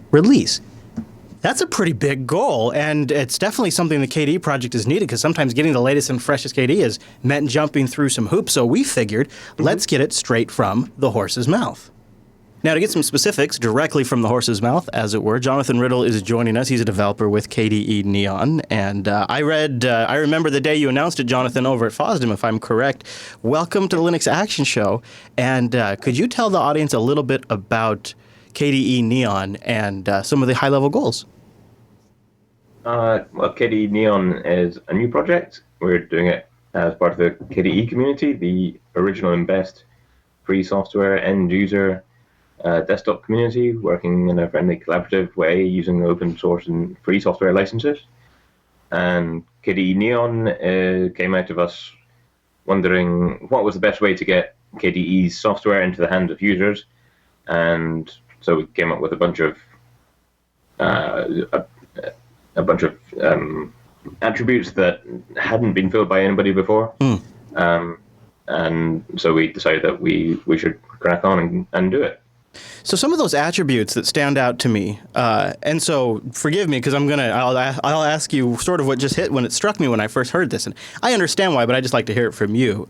release. That's a pretty big goal, and it's definitely something the KDE project is needed, because sometimes getting the latest and freshest KDE is meant jumping through some hoops, so we figured, let's get it straight from the horse's mouth. Now, to get some specifics directly from the horse's mouth, as it were, Jonathan Riddell is joining us. He's a developer with KDE Neon, and I remember the day you announced it, Jonathan, over at FOSDEM, if I'm correct. Welcome to the Linux Action Show, and could you tell the audience a little bit about KDE Neon and some of the high-level goals? Well, KDE Neon is a new project. We're doing it as part of the KDE community, the original and best free software end-user desktop community, working in a friendly, collaborative way using open source and free software licenses. And KDE Neon came out of us wondering what was the best way to get KDE's software into the hands of users. And so we came up with a bunch of attributes that hadn't been filled by anybody before. And so we decided that we should crack on and do it. So some of those attributes that stand out to me, and so forgive me because I'll ask you sort of what just hit when it struck me when I first heard this, and I understand why, but I just like to hear it from you.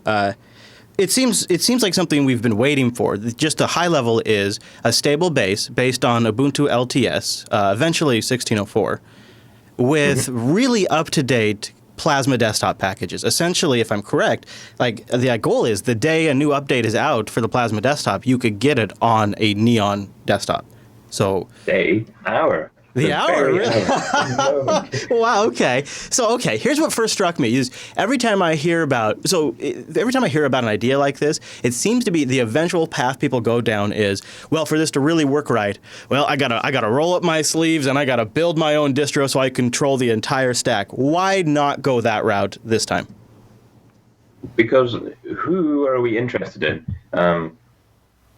It seems like something we've been waiting for. Just a high level is a stable base based on Ubuntu LTS, eventually 1604, with really up to date Plasma desktop packages. Essentially, if I'm correct, like the goal is the day a new update is out for the Plasma desktop, you could get it on a Neon desktop. So hour. The hour, really? Wow. Okay. So, here's what first struck me: is every time I hear about an idea like this, it seems to be the eventual path people go down is, well, for this to really work right, well, I gotta roll up my sleeves and I gotta build my own distro so I control the entire stack. Why not go that route this time? Because who are we interested in?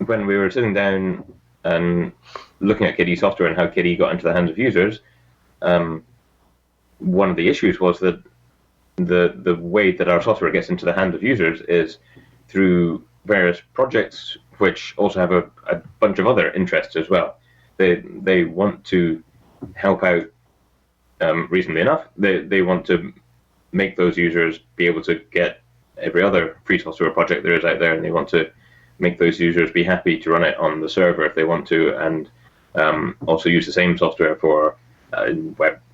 When we were sitting down and looking at KDE software and how KDE got into the hands of users, one of the issues was that the way that our software gets into the hands of users is through various projects, which also have a bunch of other interests as well. They want to help out reasonably enough. They want to make those users be able to get every other free software project there is out there, and they want to make those users be happy to run it on the server if they want to, and also use the same software for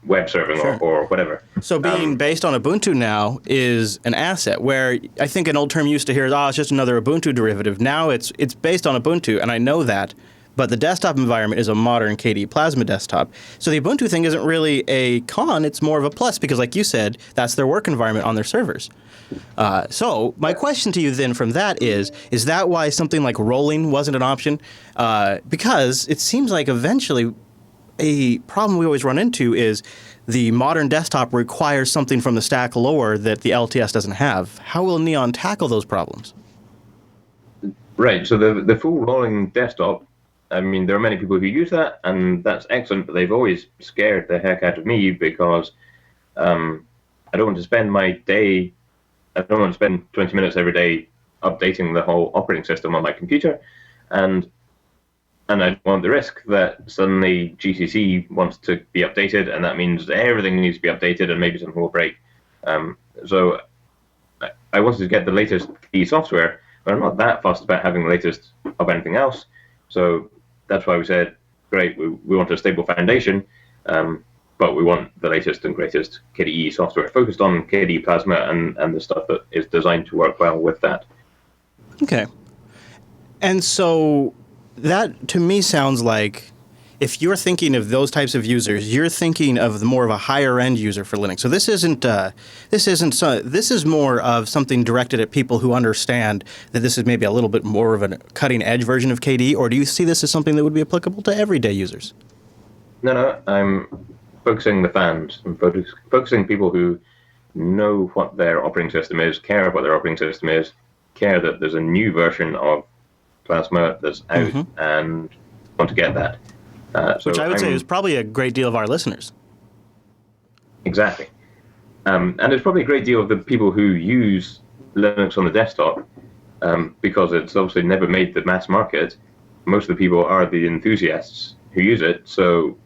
web serving or whatever. So being based on Ubuntu now is an asset, where I think an old term used to hear is, it's just another Ubuntu derivative. Now it's based on Ubuntu, and I know that, but the desktop environment is a modern KDE Plasma desktop. So the Ubuntu thing isn't really a con, it's more of a plus, because like you said, that's their work environment on their servers. So my question to you then from that is that why something like rolling wasn't an option? Because it seems like eventually a problem we always run into is the modern desktop requires something from the stack lower that the LTS doesn't have. How will Neon tackle those problems? Right, so the full rolling desktop, I mean, there are many people who use that, and that's excellent, but they've always scared the heck out of me because I don't want to spend my day, I don't want to spend 20 minutes every day updating the whole operating system on my computer, and I don't want the risk that suddenly GCC wants to be updated, and that means everything needs to be updated, and maybe something will break. So I wanted to get the latest KDE software, but I'm not that fussed about having the latest of anything else. So that's why we said, great, we want a stable foundation, but we want the latest and greatest KDE software focused on KDE Plasma and the stuff that is designed to work well with that. Okay. And so that, to me, sounds like if you're thinking of those types of users, you're thinking of more of a higher end user for Linux. So this is more of something directed at people who understand that this is maybe a little bit more of a cutting edge version of KDE, or do you see this as something that would be applicable to everyday users? No, I'm focusing the fans. I'm focusing people who know what their operating system is, care what their operating system is, care that there's a new version of Plasma that's out, and want to get that. Which I would say is probably a great deal of our listeners. Exactly. And it's probably a great deal of the people who use Linux on the desktop, because it's obviously never made the mass market. Most of the people are the enthusiasts who use it. So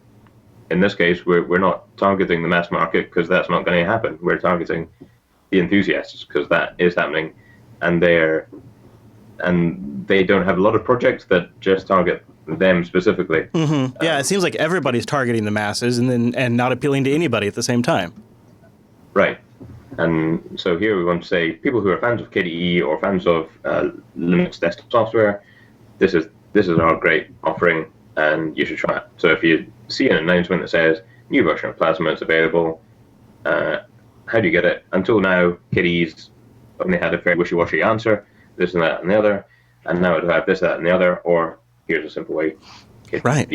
in this case, we're not targeting the mass market because that's not going to happen. We're targeting the enthusiasts because that is happening, and they don't have a lot of projects that just target them specifically. Yeah, it seems like everybody's targeting the masses and not appealing to anybody at the same time. Right. And so here we want to say people who are fans of KDE or fans of Linux desktop software, this is our great offering, and you should try it. So if you see an announcement that says new version of Plasma is available, how do you get it? Until now, KDE's only had a very wishy-washy answer, this and that and the other, and now it'll have this, that, and the other, or here's a simple way. Right.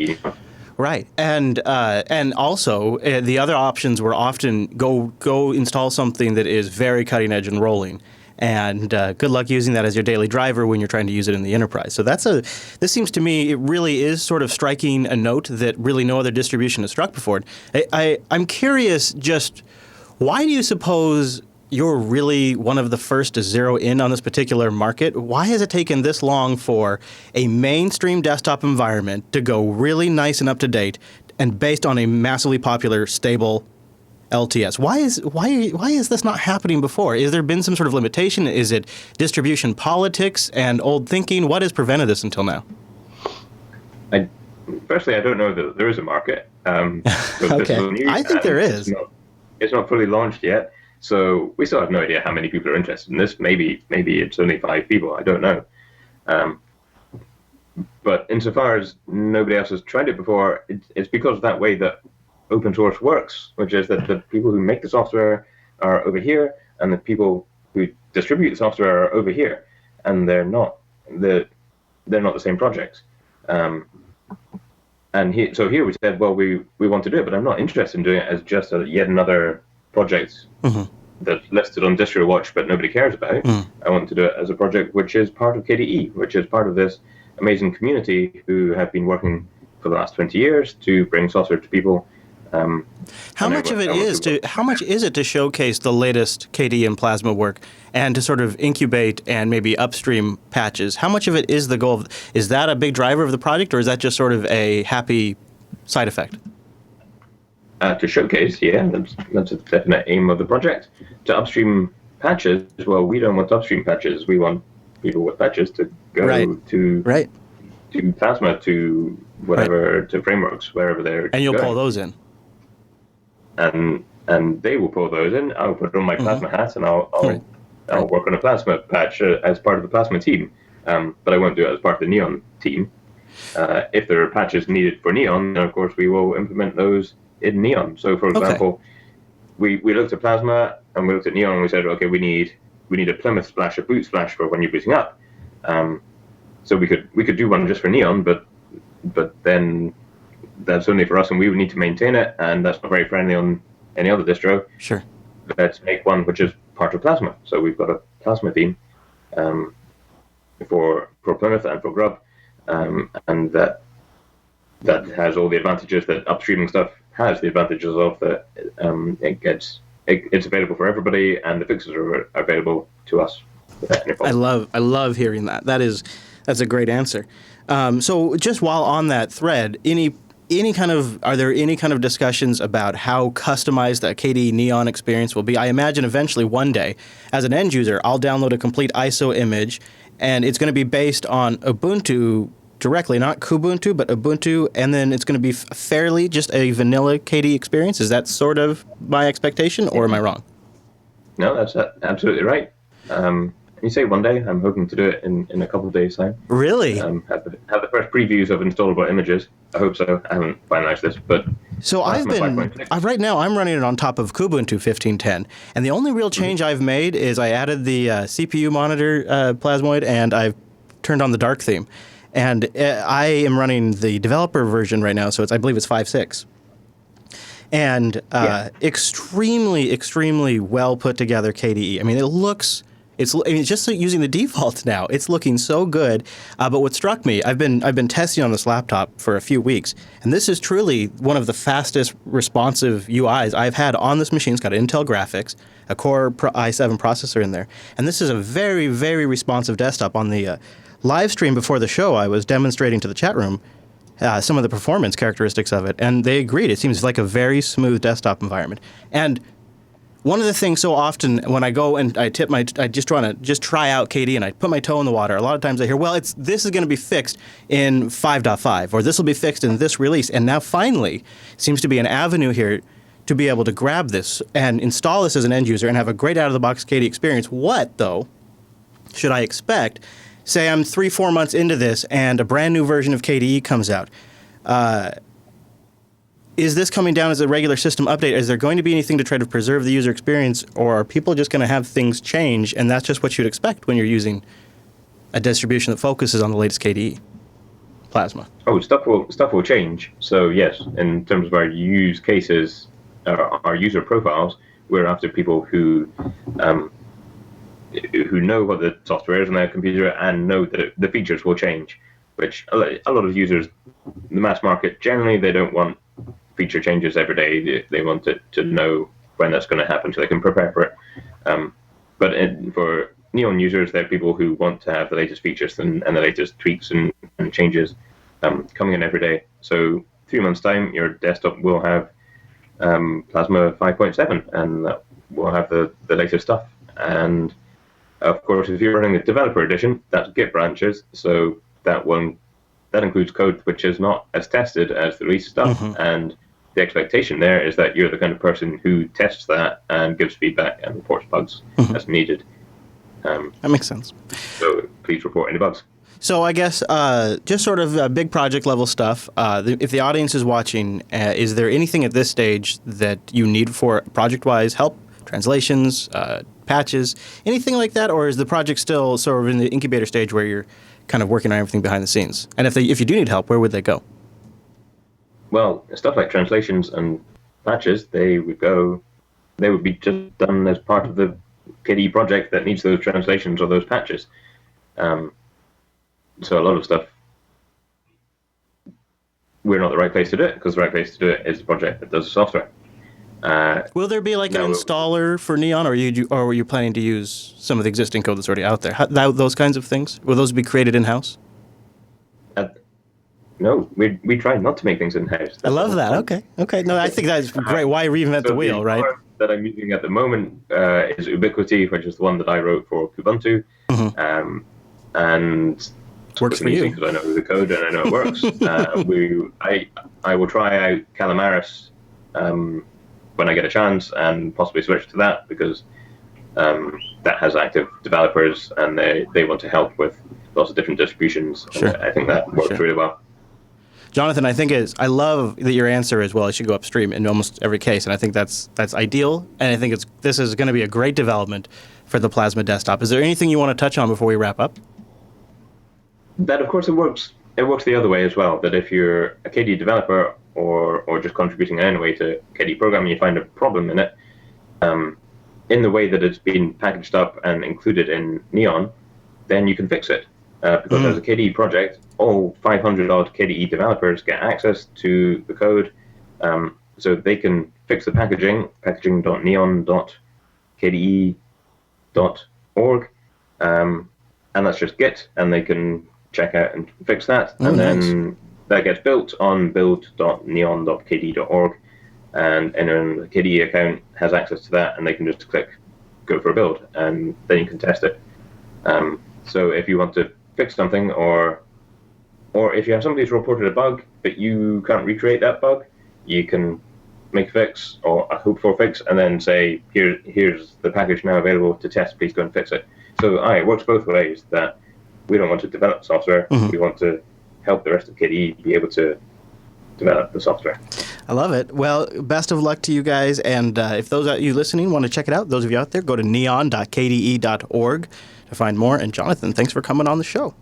And also, the other options were often go install something that is very cutting edge and rolling. And good luck using that as your daily driver when you're trying to use it in the enterprise. So this seems to me, it really is sort of striking a note that really no other distribution has struck before. I'm curious just Why do you suppose you're really one of the first to zero in on this particular market? Why has it taken this long for a mainstream desktop environment to go really nice and up to date and based on a massively popular, stable LTS? Why is this not happening before? Has there been some sort of limitation? Is it distribution politics and old thinking? What has prevented this until now? Firstly, I don't know that there is a market. Okay, I think there is. It's not fully launched yet, so we still have no idea how many people are interested in this. Maybe it's only 5 people. I don't know. But insofar as nobody else has tried it before, it's because of that way that open source works, which is that the people who make the software are over here, and the people who distribute the software are over here, and they're not the same projects. So here we said, well, we want to do it, but I'm not interested in doing it as just yet another project that's listed on DistroWatch, but nobody cares about. I want to do it as a project which is part of KDE, which is part of this amazing community who have been working for the last 20 years to bring software to people. How much is it to showcase the latest KDE and Plasma work and to sort of incubate and maybe upstream patches? How much of it is the goal? Is that a big driver of the project, or is that just sort of a happy side effect? To showcase, yeah, that's a definite aim of the project. To upstream patches, well, we don't want upstream patches. We want people with patches to go to Plasma, to whatever, to frameworks, wherever they're And you'll going. pull those in. And they will pull those in. I'll put on my Plasma hat, and I'll work on a Plasma patch as part of the Plasma team. But I won't do it as part of the Neon team. If there are patches needed for Neon, then of course we will implement those in Neon. So, for example, we looked at Plasma and we looked at Neon, and we said, okay, we need a Plymouth splash, a boot splash for when you're booting up. So we could do one just for Neon, but then that's only for us, and we would need to maintain it, and that's not very friendly on any other distro. Sure. Let's make one which is part of Plasma. So we've got a Plasma theme for Plymouth and for Grub, and that has all the advantages that upstreaming stuff has. The advantages of that it's available for everybody, and the fixes are available to us. I love hearing that. That's a great answer. So just while on that thread, are there any kind of discussions about how customized the KDE Neon experience will be? I imagine eventually one day, as an end user, I'll download a complete ISO image, and it's going to be based on Ubuntu directly, not Kubuntu, but Ubuntu, and then it's going to be fairly just a vanilla KDE experience. Is that sort of my expectation, or am I wrong? No, that's absolutely right. You say one day, I'm hoping to do it in a couple of days' time. Really? Have the first previews of installable images. I hope so. I haven't finalized this, but... So right now I'm running it on top of Kubuntu 15.10, and the only real change I've made is I added the CPU monitor Plasmoid, and I've turned on the dark theme. And I am running the developer version right now, so I believe it's 5.6. And extremely, extremely well put together KDE. I mean, it's just using the default now. It's looking so good. But what struck me, I've been testing on this laptop for a few weeks, and this is truly one of the fastest responsive UIs I've had on this machine. It's got Intel graphics, a Core i7 processor in there, and this is a very, very responsive desktop. On the live stream before the show, I was demonstrating to the chat room some of the performance characteristics of it, and they agreed. It seems like a very smooth desktop environment. And one of the things so often when I go and I just want to try out KDE and I put my toe in the water, a lot of times I hear, well, this is going to be fixed in 5.5, or this will be fixed in this release. And now finally seems to be an avenue here to be able to grab this and install this as an end user and have a great out-of-the-box KDE experience. What, though, should I expect? Say I'm 3-4 months into this and a brand new version of KDE comes out. Is this coming down as a regular system update? Is there going to be anything to try to preserve the user experience, or are people just going to have things change, and that's just what you'd expect when you're using a distribution that focuses on the latest KDE? Plasma. Oh, stuff will change. So yes, in terms of our use cases, our user profiles, we're after people who know what the software is on their computer and know that the features will change. Which a lot of users, the mass market, generally they don't want feature changes every day. They want it to know when that's going to happen, so they can prepare for it. But for Neon users, they're people who want to have the latest features and the latest tweaks and changes coming in every day. So 3 months' time, your desktop will have Plasma 5.7, and that will have the latest stuff. And of course, if you're running the developer edition, that's Git branches, so that includes code which is not as tested as the release stuff. And the expectation there is that you're the kind of person who tests that and gives feedback and reports bugs as needed. That makes sense. So please report any bugs. So I guess just sort of big project level stuff. If the audience is watching, is there anything at this stage that you need for project-wise help, translations, patches, anything like that? Or is the project still sort of in the incubator stage where you're kind of working on everything behind the scenes? And if you do need help, where would they go? Well, stuff like translations and patches, they would be just done as part of the KDE project that needs those translations or those patches. So a lot of stuff, we're not the right place to do it, because the right place to do it is the project that does the software. Will there be like an installer for Neon, or were you planning to use some of the existing code that's already out there? Those kinds of things? Will those be created in-house? No, we try not to make things in-house. I love that. Okay. No, I think that's great. Why reinvent the wheel, right? That I'm using at the moment is Ubiquity, which is the one that I wrote for Kubuntu. And works for you. Because I know the code and I know it works. I will try out Calamaris when I get a chance, and possibly switch to that, because that has active developers and they want to help with lots of different distributions. Sure. I think that works really well. Jonathan, I love that your answer is, well, I should go upstream in almost every case, and I think that's ideal, and I think this is going to be a great development for the Plasma desktop. Is there anything you want to touch on before we wrap up? That, of course, it works the other way as well, that if you're a KDE developer or just contributing in any way to KDE programming, you find a problem in it, in the way that it's been packaged up and included in Neon, then you can fix it. Because as a KDE project, all 500-odd KDE developers get access to the code, so they can fix the packaging.neon.kde.org, and that's just Git, and they can check out and fix that, and then that gets built on build.neon.kde.org, and anyone with a KDE account has access to that, and they can just click go for a build, and then you can test it. So if you want to fix something, or if you have somebody who's reported a bug but you can't recreate that bug, you can make a fix or a hope for a fix, and then say, here's the package now available to test, please go and fix it. So it works both ways, that we don't want to develop software, we want to help the rest of KDE be able to develop the software. I love it. Well, best of luck to you guys, and if those of you listening want to check it out, those of you out there, go to neon.kde.org to find more. And Jonathan, thanks for coming on the show.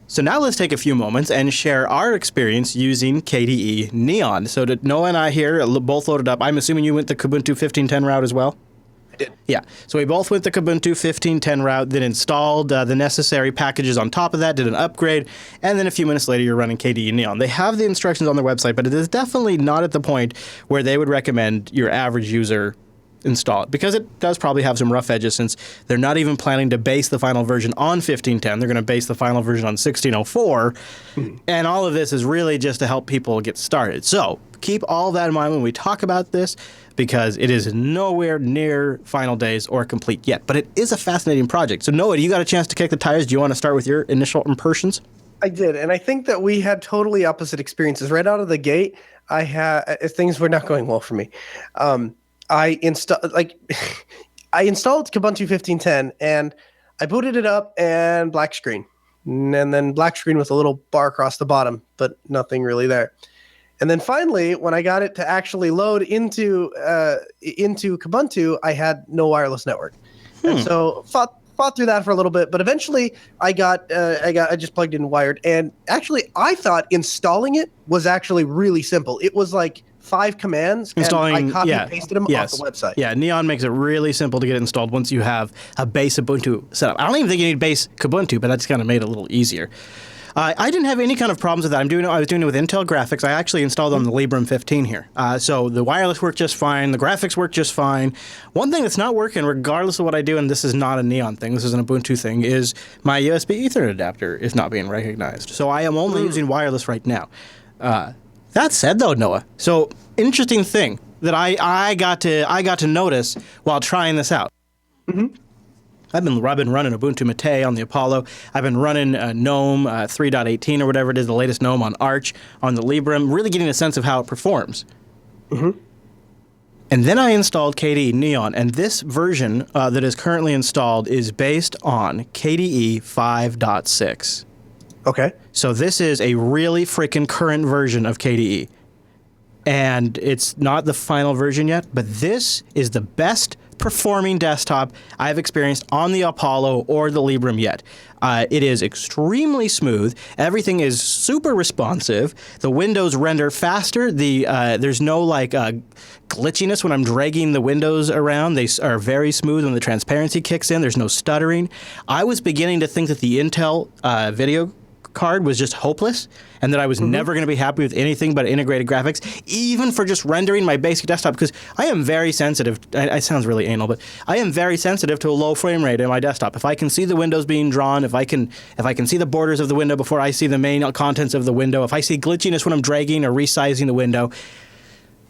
So now let's take a few moments and share our experience using KDE Neon. So Noah and I here both loaded up. I'm assuming you went the Kubuntu 15.10 route as well? I did. Yeah. So we both went the Kubuntu 15.10 route, then installed the necessary packages on top of that, did an upgrade, and then a few minutes later you're running KDE Neon. They have the instructions on their website, but it is definitely not at the point where they would recommend your average user install it, because it does probably have some rough edges, since they're not even planning to base the final version on 15.10. They're going to base the final version on 16.04, and all of this is really just to help people get started. So keep all that in mind when we talk about this, because it is nowhere near final days or complete yet, but it is a fascinating project. So Noah, you got a chance to kick the tires. Do you want to start with your initial impressions? I did, and I think that we had totally opposite experiences. Right out of the gate, things were not going well for me. I installed Kubuntu 15.10, and I booted it up, and black screen, and then black screen with a little bar across the bottom, but nothing really there. And then finally, when I got it to actually load into Kubuntu, I had no wireless network, and so fought through that for a little bit. But eventually, I just plugged in wired, and actually, I thought installing it was actually really simple. It was like 5 commands, installing, and I copied and pasted them off the website. Yeah, Neon makes it really simple to get installed once you have a base Ubuntu set up. I don't even think you need base Kubuntu, but that's kind of made it a little easier. I didn't have any kind of problems with that. I was doing it with Intel graphics. I actually installed on the Librem 15 here. So the wireless worked just fine. The graphics worked just fine. One thing that's not working, regardless of what I do, and this is not a Neon thing, this is an Ubuntu thing, is my USB Ethernet adapter is not being recognized. So I am only using wireless right now. That said, though, Noah, so interesting thing that I got to notice while trying this out. I've been running Ubuntu Mate on the Apollo. I've been running GNOME 3.18 or whatever it is, the latest GNOME on Arch, on the Librem, really getting a sense of how it performs. And then I installed KDE Neon, and this version that is currently installed is based on KDE 5.6. Okay. So this is a really freaking current version of KDE. And it's not the final version yet, but this is the best performing desktop I've experienced on the Apollo or the Librem yet. It is extremely smooth. Everything is super responsive. The windows render faster. There's no glitchiness when I'm dragging the windows around. They are very smooth when the transparency kicks in. There's no stuttering. I was beginning to think that the Intel video card was just hopeless and that I was never going to be happy with anything but integrated graphics, even for just rendering my basic desktop, because I am very sensitive. It sounds really anal, but I am very sensitive to a low frame rate in my desktop. If I can see the windows being drawn, if I can see the borders of the window before I see the main contents of the window, if I see glitchiness when I'm dragging or resizing the window,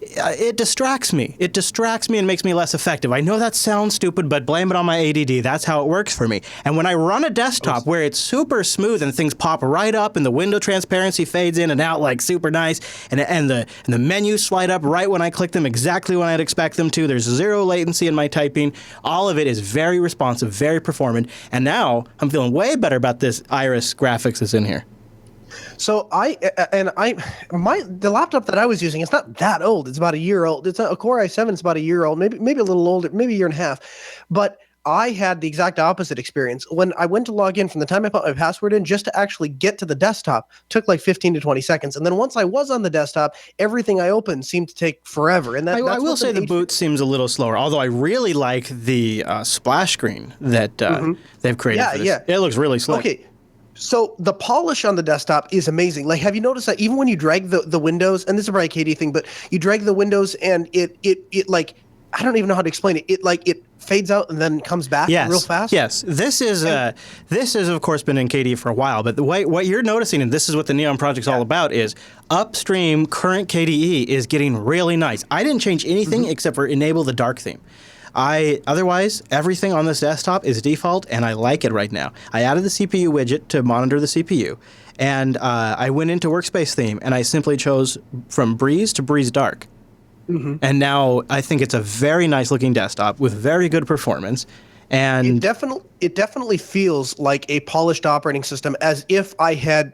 it distracts me. It distracts me and makes me less effective. I know that sounds stupid, but blame it on my ADD. That's how it works for me. And when I run a desktop where it's super smooth and things pop right up and the window transparency fades in and out like super nice, and the menus slide up right when I click them exactly when I'd expect them to, there's zero latency in my typing. All of it is very responsive, very performant. And now I'm feeling way better about this Iris graphics that's in here. So the laptop that I was using, it's not that old. It's about a year old. It's a Core i7. It's about a year old, maybe a little older, maybe a year and a half. But I had the exact opposite experience. When I went to log in, from the time I put my password in, just to actually get to the desktop, took like 15 to 20 seconds. And then once I was on the desktop, everything I opened seemed to take forever. And I will say the boot seems a little slower, although I really like the splash screen that they've created for this. Yeah. It looks really slick. Okay. So the polish on the desktop is amazing. Like, have you noticed that even when you drag the windows, and this is probably a KDE thing, but you drag the windows and it like, I don't even know how to explain it. It fades out and then comes back real fast. Yes, this is of course been in KDE for a while, but what you're noticing, and this is what the Neon project's all about, is upstream current KDE is getting really nice. I didn't change anything except for enable the dark theme. Otherwise, everything on this desktop is default, and I like it right now. I added the CPU widget to monitor the CPU, and I went into Workspace theme, and I simply chose from Breeze to Breeze Dark. And now I think it's a very nice looking desktop with very good performance. And it definitely feels like a polished operating system, as if I had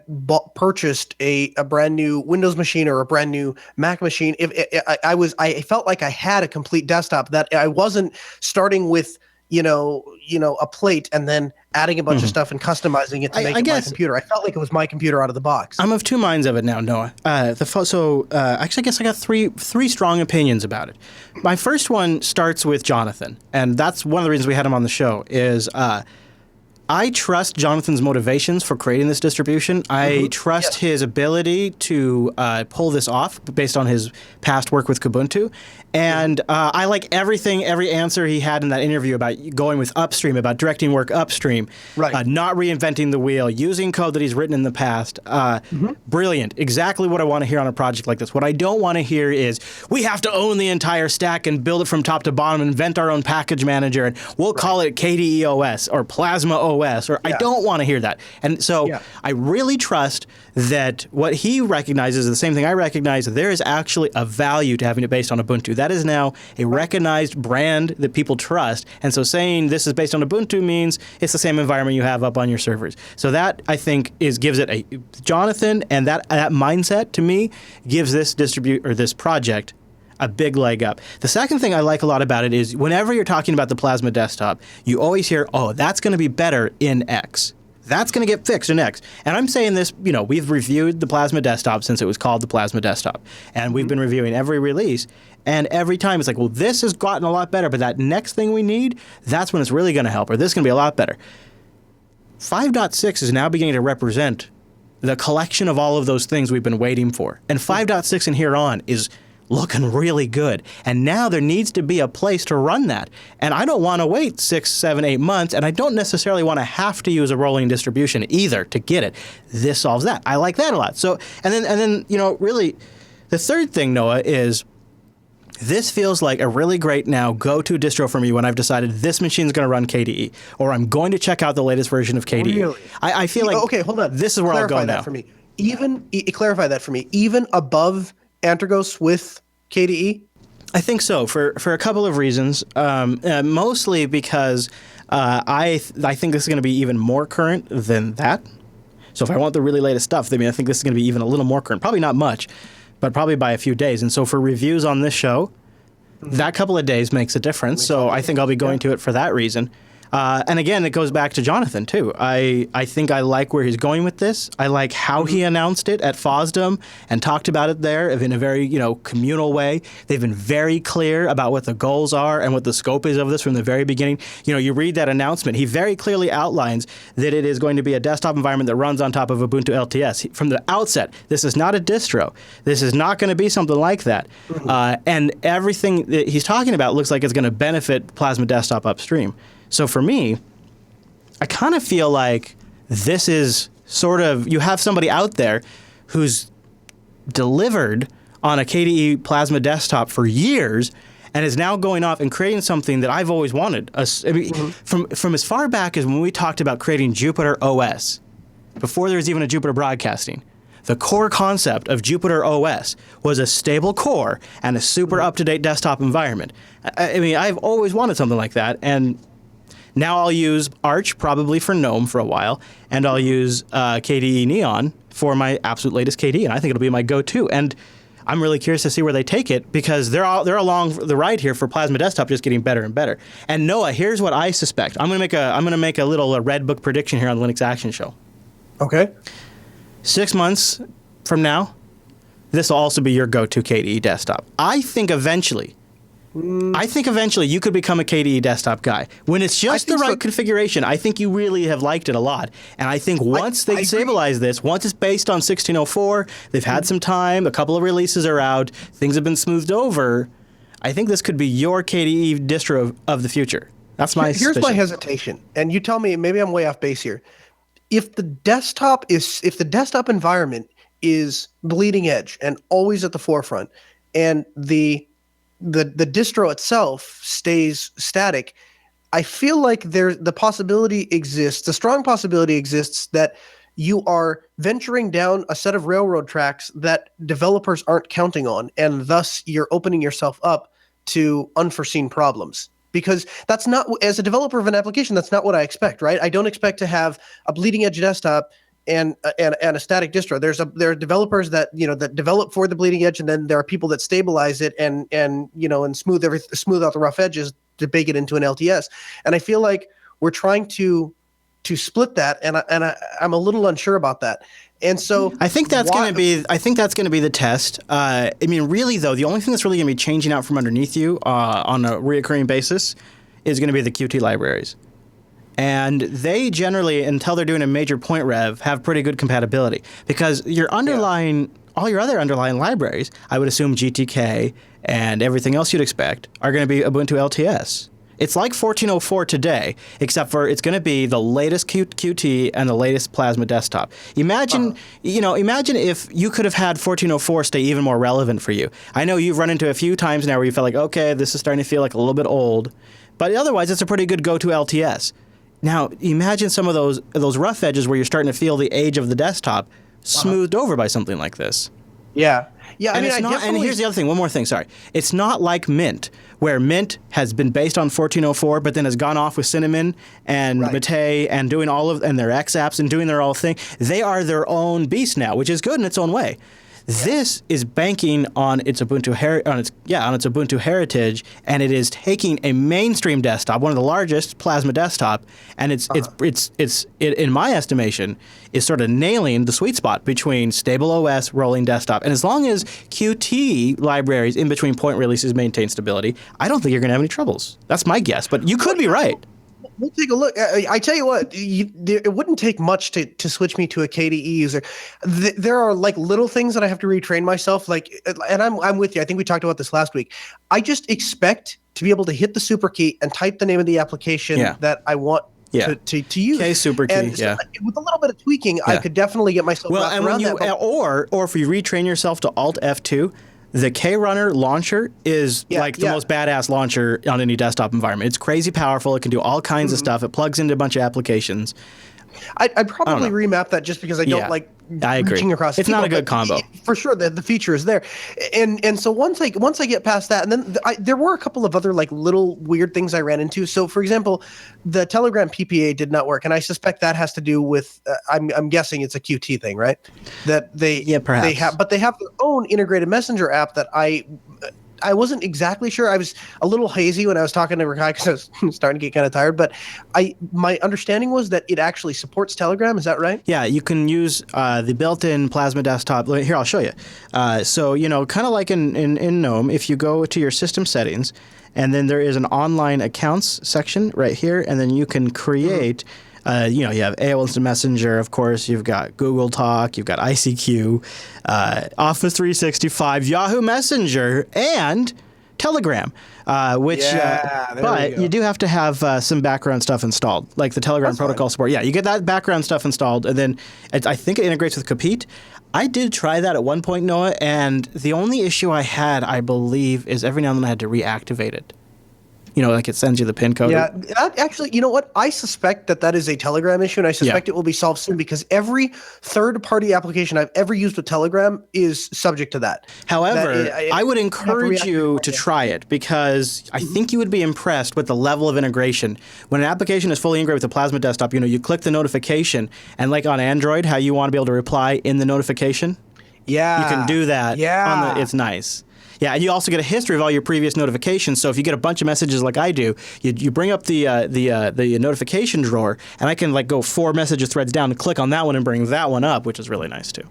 purchased a brand new Windows machine or a brand new Mac machine. I felt like I had a complete desktop, that I wasn't starting with a plate and then adding a bunch of stuff and customizing it to make it my computer. I felt like it was my computer out of the box. I'm of two minds of it now, Noah. Actually, I guess I got three strong opinions about it. My first one starts with Jonathan, and that's one of the reasons we had him on the show, is I trust Jonathan's motivations for creating this distribution. I trust his ability to pull this off based on his past work with Kubuntu. And I like every answer he had in that interview about going with upstream, about directing work upstream, not reinventing the wheel, using code that he's written in the past. Brilliant. Exactly what I want to hear on a project like this. What I don't want to hear is, we have to own the entire stack and build it from top to bottom, invent our own package manager, and we'll call it KDE OS or Plasma OS. I don't want to hear that. And so I really trust that what he recognizes is the same thing I recognize. There is actually a value to having it based on Ubuntu. That is now a recognized brand that people trust. And so saying this is based on Ubuntu means it's the same environment you have up on your servers. So that, I think, gives it Jonathan, and that mindset to me gives this this project a big leg up. The second thing I like a lot about it is whenever you're talking about the Plasma desktop, you always hear, oh, that's going to be better in X. That's going to get fixed in X. And I'm saying this, we've reviewed the Plasma desktop since it was called the Plasma desktop. And we've been reviewing every release. And every time it's like, well, this has gotten a lot better, but that next thing we need, that's when it's really going to help, or this is going to be a lot better. 5.6 is now beginning to represent the collection of all of those things we've been waiting for. And 5.6 and here on is looking really good. And now there needs to be a place to run that. And I don't want to wait 6, 7, 8 months, and I don't necessarily want to have to use a rolling distribution either to get it. This solves that. I like that a lot. So, and then really, the third thing, Noah, is this feels like a really great now go-to distro for me when I've decided this machine's going to run KDE, or I'm going to check out the latest version of KDE. Really? I feel like, okay, hold on. This is where I'll go now. For me. Clarify that for me. Even above Antergos with KDE? I think so, for a couple of reasons. Mostly because I think this is going to be even more current than that. So if I want the really latest stuff, I think this is going to be even a little more current. Probably not much, but probably by a few days. And so for reviews on this show, that couple of days makes a difference. So I think I'll be going to it for that reason. And again, it goes back to Jonathan, too. I think I like where he's going with this. I like how he announced it at FOSDEM and talked about it there in a very, communal way. They've been very clear about what the goals are and what the scope is of this from the very beginning. You read that announcement. He very clearly outlines that it is going to be a desktop environment that runs on top of Ubuntu LTS. From the outset, this is not a distro. This is not going to be something like that. And everything that he's talking about looks like it's going to benefit Plasma Desktop upstream. So for me, I kind of feel like this is sort of, you have somebody out there who's delivered on a KDE Plasma desktop for years and is now going off and creating something that I've always wanted. From as far back as when we talked about creating Jupyter OS, before there was even a Jupyter Broadcasting, the core concept of Jupyter OS was a stable core and a super up-to-date desktop environment. I've always wanted something like that, and now I'll use Arch probably for GNOME for a while, and I'll use KDE Neon for my absolute latest KDE, and I think it'll be my go-to. And I'm really curious to see where they take it because they're along the ride here for Plasma Desktop, just getting better and better. And Noah, here's what I suspect. I'm gonna make a little red book prediction here on the Linux Action Show. Okay. 6 months from now, this will also be your go-to KDE desktop. I think eventually you could become a KDE desktop guy. When it's just the right configuration, I think you really have liked it a lot. And I think once they stabilize this, once it's based on 1604, they've had some time, a couple of releases are out, things have been smoothed over, I think this could be your KDE distro of the future. That's my suspicion. Here's my hesitation, and you tell me, maybe I'm way off base here. If the desktop environment is bleeding edge and always at the forefront, and the distro itself stays static, I feel like the possibility exists, the strong possibility exists that you are venturing down a set of railroad tracks that developers aren't counting on, and thus you're opening yourself up to unforeseen problems. Because that's not, as a developer of an application, that's not what I expect, right? I don't expect to have a bleeding edge desktop and a static distro. There are developers that that develop for the bleeding edge, and then there are people that stabilize it and smooth out the rough edges to bake it into an LTS. And I feel like we're trying to split that, and I'm a little unsure about that. And so I think that's going to be the test. Really though, the only thing that's really going to be changing out from underneath you on a reoccurring basis is going to be the Qt libraries. And they generally, until they're doing a major point rev, have pretty good compatibility because your underlying, all your other underlying libraries, I would assume GTK and everything else you'd expect, are going to be Ubuntu LTS. It's like 1404 today, except for it's going to be the latest Qt and the latest Plasma desktop. Imagine if you could have had 1404 stay even more relevant for you. I know you've run into a few times now where you felt like, okay, this is starting to feel like a little bit old, but otherwise it's a pretty good go-to LTS. Now, imagine some of those rough edges where you're starting to feel the age of the desktop smoothed over by something like this. Yeah. And here's the other thing. One more thing. Sorry. It's not like Mint, where Mint has been based on 1404, but then has gone off with Cinnamon and Mate and doing and their X apps and doing their own thing. They are their own beast now, which is good in its own way. This is banking on its Ubuntu heritage, and it is taking a mainstream desktop, one of the largest Plasma desktop, and it's in my estimation is sort of nailing the sweet spot between stable OS, rolling desktop, and as long as Qt libraries in between point releases maintain stability, I don't think you're going to have any troubles. That's my guess, but you could be right. We'll take a look. I tell you what, it wouldn't take much to switch me to a KDE user. There are like little things that I have to retrain myself. Like, and I'm with you. I think we talked about this last week. I just expect to be able to hit the super key and type the name of the application that I want to use. K super key. And so with a little bit of tweaking, I could definitely get myself wrapped around that. Or if you retrain yourself to Alt F2. The K-Runner launcher is the most badass launcher on any desktop environment. It's crazy powerful. It can do all kinds of stuff. It plugs into a bunch of applications. I'd probably remap that just because I don't like reaching across. It's not a good combo. For sure, the feature is there, and so once I get past that, and then there were a couple of other like little weird things I ran into. So for example, the Telegram PPA did not work, and I suspect that has to do with I'm guessing it's a Qt thing, right? That they perhaps they have their own integrated messenger app that I wasn't exactly sure. I was a little hazy when I was talking to Rakai because I was starting to get kind of tired. But my understanding was that it actually supports Telegram. Is that right? Yeah, you can use the built-in Plasma desktop. Here, I'll show you. So, kind of like in GNOME, if you go to your system settings, and then there is an online accounts section right here, and then you can create you have AOL Instant Messenger, of course. You've got Google Talk. You've got ICQ, Office 365, Yahoo Messenger, and Telegram. But you do have to have some background stuff installed, like the Telegram protocol support. Yeah, you get that background stuff installed, and then I think it integrates with Kapit. I did try that at one point, Noah, and the only issue I had, I believe, is every now and then I had to reactivate it. Like it sends you the PIN code. Yeah, actually, you know what? I suspect that is a Telegram issue, and I suspect it will be solved soon because every third-party application I've ever used with Telegram is subject to that. However, I would encourage you to try it because I think you would be impressed with the level of integration. When an application is fully integrated with the Plasma desktop, you click the notification, and like on Android, how you want to be able to reply in the notification? Yeah. You can do that. Yeah. It's nice. Yeah, and you also get a history of all your previous notifications. So if you get a bunch of messages like I do, you bring up the notification drawer, and I can go 4 messages threads down and click on that one and bring that one up, which is really nice too.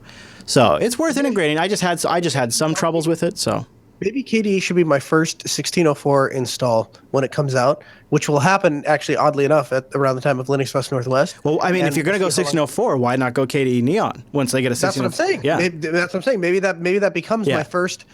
So it's worth integrating. I just had some troubles with it. So maybe KDE should be my first 1604 install when it comes out, which will happen actually oddly enough at around the time of Linux Fest Northwest. Well, I mean, if you're going to go 1604, why not go KDE Neon once they get a 1604? That's what I'm saying. Yeah, that's what I'm saying. Maybe that becomes my first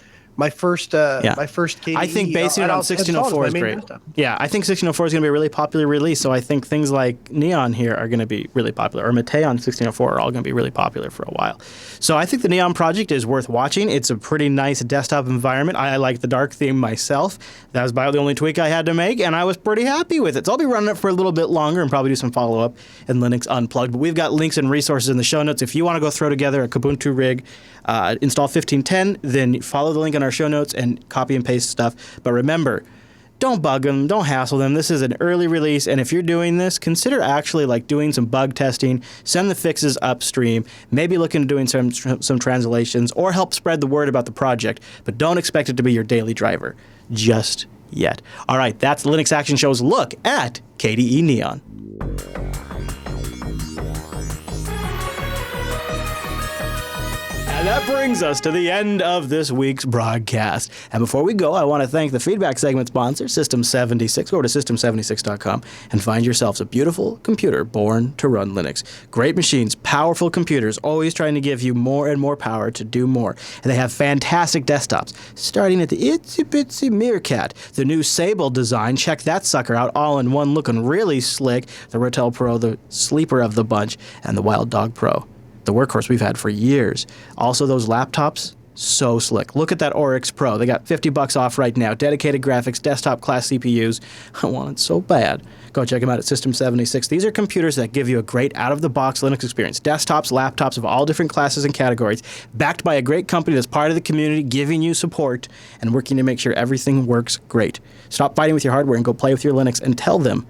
KDE. I think basing it on 1604 is great. Yeah, I think 1604 is going to be a really popular release. So I think things like Neon here are going to be really popular, or Mate on 1604 are all going to be really popular for a while. So I think the Neon project is worth watching. It's a pretty nice desktop environment. I like the dark theme myself. That was about the only tweak I had to make, and I was pretty happy with it. So I'll be running it for a little bit longer and probably do some follow-up in Linux Unplugged. But we've got links and resources in the show notes. If you want to go throw together a Kubuntu rig, install 1510, then follow the link in our show notes and copy and paste stuff. But remember, don't bug them, don't hassle them. This is an early release, and if you're doing this, consider actually doing some bug testing, send the fixes upstream, maybe look into doing some translations, or help spread the word about the project. But don't expect it to be your daily driver just yet. All right, that's the Linux Action Show's look at KDE Neon. And that brings us to the end of this week's broadcast. And before we go, I want to thank the feedback segment sponsor, System76. Go over to system76.com and find yourselves a beautiful computer born to run Linux. Great machines, powerful computers, always trying to give you more and more power to do more. And they have fantastic desktops, starting at the itsy-bitsy Meerkat. The new Sable design, check that sucker out, all in one, looking really slick. The Riddell Pro, the sleeper of the bunch, and the Wild Dog Pro, the workhorse we've had for years. Also, those laptops, so slick. Look at that Oryx Pro. They got $50 off right now. Dedicated graphics, desktop class CPUs. I want it so bad. Go check them out at System76. These are computers that give you a great out-of-the-box Linux experience. Desktops, laptops of all different classes and categories, backed by a great company that's part of the community, giving you support and working to make sure everything works great. Stop fighting with your hardware and go play with your Linux and tell them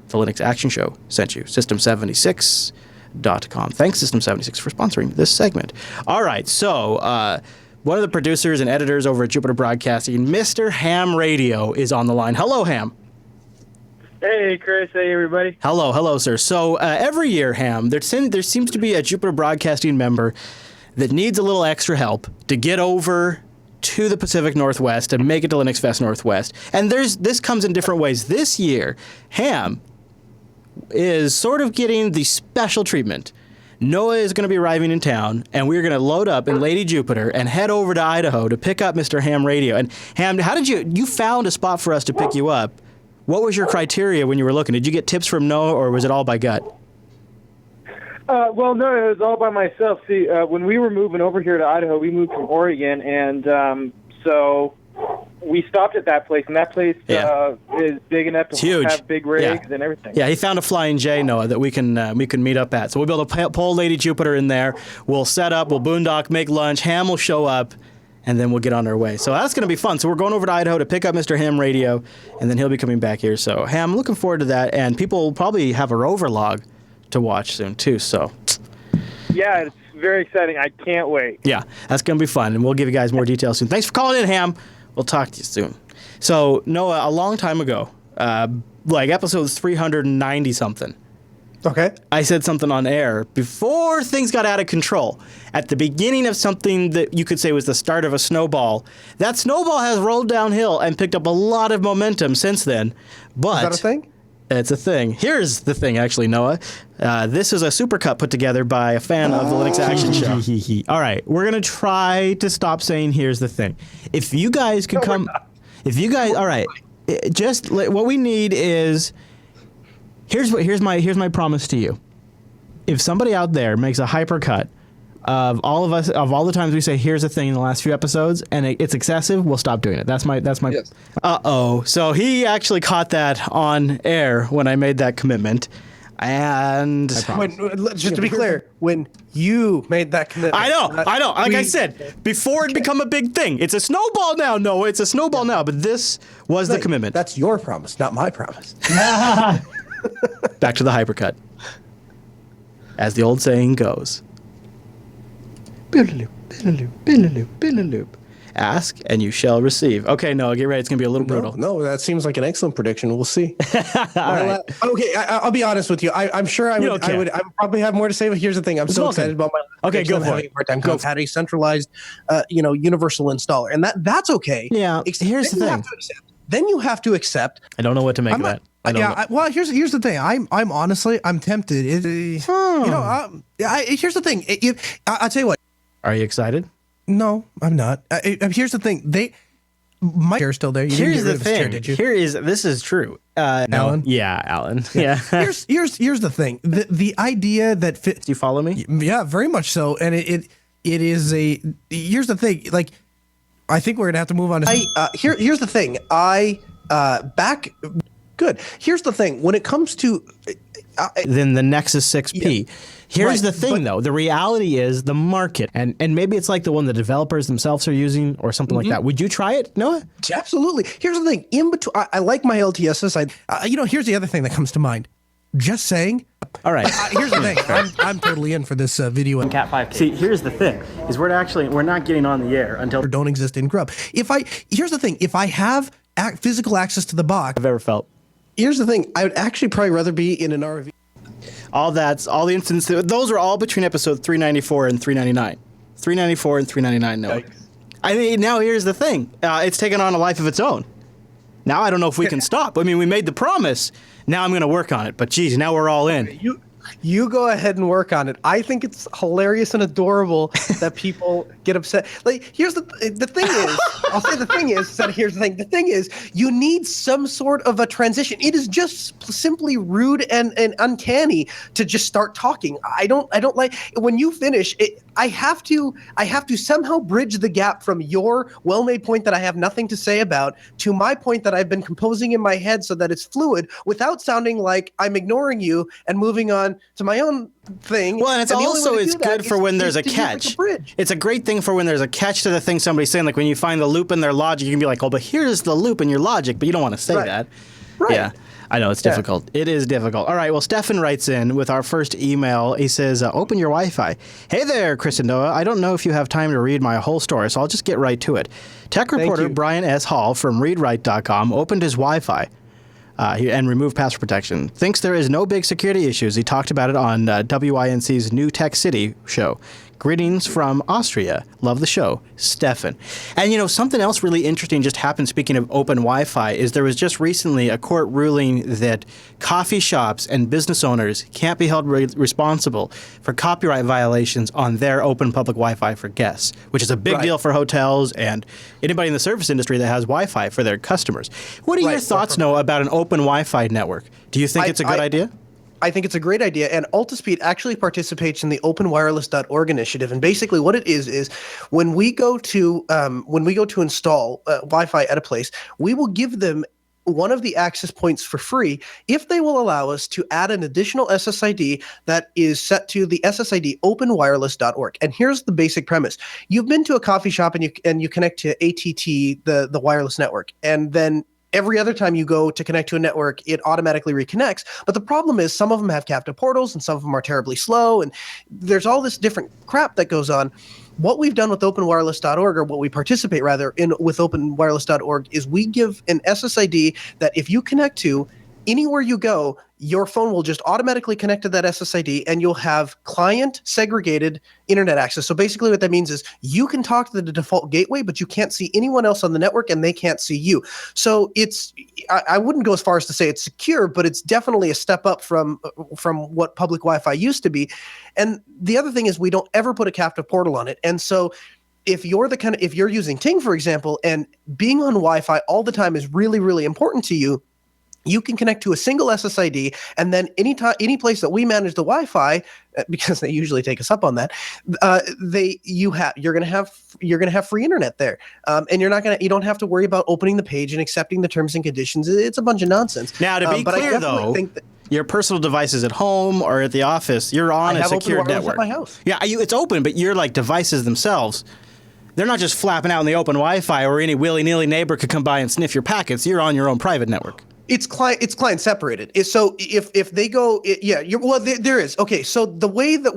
the Linux Action Show sent you. System76.com. Thanks, System76, for sponsoring this segment. All right, so one of the producers and editors over at Jupiter Broadcasting, Mr. Ham Radio, is on the line. Hello, Ham. Hey, Chris. Hey, everybody. Hello, sir. So every year, Ham, there seems to be a Jupiter Broadcasting member that needs a little extra help to get over to the Pacific Northwest and make it to Linux Fest Northwest. And this comes in different ways. This year, Ham is sort of getting the special treatment. Noah is going to be arriving in town, and we're going to load up in Lady Jupiter and head over to Idaho to pick up Mr. Ham Radio. And Ham, how did you found a spot for us to pick you up? What was your criteria when you were looking? Did you get tips from Noah, or was it all by gut? Well, no, it was all by myself. See, when we were moving over here to Idaho, we moved from Oregon, and so we stopped at that place, and that place is big enough to have big rigs and everything. Yeah, he found a Flying J, Noah, that we can meet up at. So we'll be able to pull Lady Jupiter in there. We'll set up, we'll boondock, make lunch. Ham will show up, and then we'll get on our way. So that's going to be fun. So we're going over to Idaho to pick up Mr. Ham Radio, and then he'll be coming back here. So Ham, looking forward to that, and people will probably have a rover log to watch soon too. So yeah, it's very exciting. I can't wait. Yeah, that's going to be fun, and we'll give you guys more details soon. Thanks for calling in, Ham. We'll talk to you soon. So, Noah, a long time ago, like episode 390-something, Okay. I said something on air before things got out of control. At the beginning of something that you could say was the start of a snowball. That snowball has rolled downhill and picked up a lot of momentum since then. But Is that a thing? It's a thing. Here's the thing, actually, Noah. This is a supercut put together by a fan of the Linux Action Show. All right, we're going to try to stop saying here's the thing. If you guys could come... If you guys... All right, just what we need is... Here's my promise to you. If somebody out there makes a hypercut of all of us, of all the times we say here's the thing in the last few episodes, and it's excessive, we'll stop doing it. That's my. Yes. So he actually caught that on air when I made that commitment, and Just to be clear, when you made that commitment. I know. Like I said, before it become a big thing, it's a snowball now. No, it's a snowball now. But this was the commitment. That's your promise, not my promise. Back to the hypercut. As the old saying goes. Biddaloop, biddaloop, biddaloop, biddaloop. Ask and you shall receive. Okay, Noah, get ready. It's going to be a little brutal. No, that seems like an excellent prediction. We'll see. Right. Okay, I'll be honest with you. I'm sure I would probably have more to say, but here's the thing. I'm so excited about my Okay, go for having it. a hard time because I've had a centralized, universal installer, and that's okay. Yeah, here's the thing. Then you have to accept. I don't know what to make of that. I don't know. Well, here's the thing. I'm honestly tempted. Here's the thing. I'll tell you what. Are you excited? No, I'm not. Here's the thing. My chair's still there. You didn't Here's get rid the of his chair, thing. did you? This is true. Alan? Yeah, Alan. Yeah. Here's the thing. The idea that Do you follow me? yeah, very much so. And it is a. Here's the thing. Like, I think we're gonna have to move on to. Here's the thing. Good. Here's the thing. When it comes to Then the Nexus 6P. Here's Right, the thing, though. The reality is the market, and maybe it's like the one the developers themselves are using or something like that. Would you try it, Noah? absolutely. Here's the thing. In between, I like my LTSs. Here's the other thing that comes to mind. Just saying. All right. Here's the thing. I'm totally in for this video. And Cat 5. See, here's the thing: is we're not getting on the air until don't exist in Grub. Here's the thing. If I have physical access to the box, I've ever felt. Here's the thing. I would actually probably rather be in an RV. All the instances. Those are all between episode 394 and 399. 394 and 399. No. I mean, now here's the thing. It's taken on a life of its own. Now I don't know if we can stop. I mean, we made the promise. Now I'm going to work on it. But geez, now we're all in. You go ahead and work on it. I think it's hilarious and adorable that people get upset. Like, here's the thing is, I'll say the thing is that here's the thing. The thing is, you need some sort of a transition. It is just simply rude and uncanny to just start talking. I don't like when you finish it. I have to somehow bridge the gap from your well-made point that I have nothing to say about to my point that I've been composing in my head so that it's fluid without sounding like I'm ignoring you and moving on to my own thing. Well, and it's also good for when there's a catch. It's a great thing for when there's a catch to the thing somebody's saying. Like when you find the loop in their logic, you can be like, oh, but here's the loop in your logic, but you don't want to say that. Right. Yeah. I know, it's difficult. It is difficult. All right, well, Stefan writes in with our first email. He says, open your Wi-Fi. Hey there, Chris and Noah. I don't know if you have time to read my whole story, so I'll just get right to it. Tech reporter Brian S. Hall from readwrite.com opened his Wi-Fi and removed password protection. Thinks there is no big security issues. He talked about it on WINC's New Tech City show. Greetings from Austria. Love the show. Stefan. And, you know, something else really interesting just happened, speaking of open Wi-Fi, is there was just recently a court ruling that coffee shops and business owners can't be held responsible for copyright violations on their open public Wi-Fi for guests, which is a big deal for hotels and anybody in the service industry that has Wi-Fi for their customers. What are your thoughts, Noah, about an open Wi-Fi network? Do you think it's a good idea? I think it's a great idea, and Altispeed actually participates in the openwireless.org initiative. And basically, what it is when we go to install Wi-Fi at a place, we will give them one of the access points for free if they will allow us to add an additional SSID that is set to the SSID openwireless.org. And here's the basic premise: you've been to a coffee shop and you connect to ATT, the wireless network, and then every other time you go to connect to a network, it automatically reconnects. But the problem is some of them have captive portals and some of them are terribly slow. And there's all this different crap that goes on. What we've done with openwireless.org, or what we participate rather in with openwireless.org, is we give an SSID that if you connect to anywhere you go, your phone will just automatically connect to that SSID and you'll have client segregated internet access. So basically what that means is you can talk to the default gateway, but you can't see anyone else on the network and they can't see you. So I wouldn't go as far as to say it's secure, but it's definitely a step up from what public Wi-Fi used to be. And the other thing is we don't ever put a captive portal on it. And so if you're using Ting, for example, and being on Wi-Fi all the time is really, really important to you, you can connect to a single SSID, and then any place that we manage the Wi-Fi, because they usually take us up on that, you're gonna have free internet there, and you don't have to worry about opening the page and accepting the terms and conditions. It's a bunch of nonsense. Now, to be clear, though, your personal devices at home or at the office, you're on a secure network. At my house. Yeah, it's open, but your devices themselves, they're not just flapping out in the open Wi-Fi, or any willy-nilly neighbor could come by and sniff your packets. You're on your own private network. It's client separated. So if they go, there is. Okay, so the way that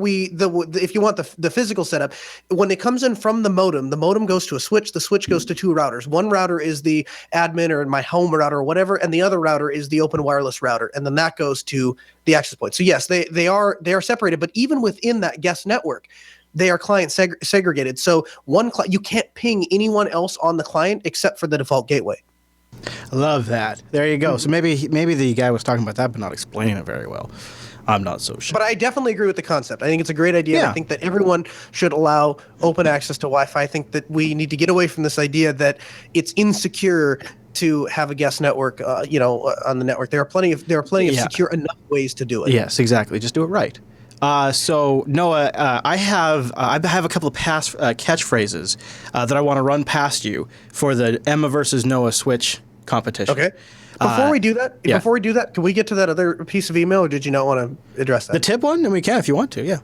if you want the physical setup, when it comes in from the modem goes to a switch. The switch goes to two routers. One router is the admin or my home router or whatever, and the other router is the open wireless router, and then that goes to the access point. So yes, they are separated, but even within that guest network, they are client segregated. So you can't ping anyone else on the client except for the default gateway. I love that. There you go. So maybe the guy was talking about that, but not explaining it very well. I'm not so sure. But I definitely agree with the concept. I think it's a great idea. Yeah. I think that everyone should allow open access to Wi-Fi. I think that we need to get away from this idea that it's insecure to have a guest network, on the network. There are plenty of secure enough ways to do it. Yes, exactly. Just do it right. So Noah, I have a couple of catchphrases that I want to run past you for the Emma versus Noah Switch competition. Okay. Before we do that, can we get to that other piece of email, or did you not want to address that? The tip one? And we can if you want to. Yeah.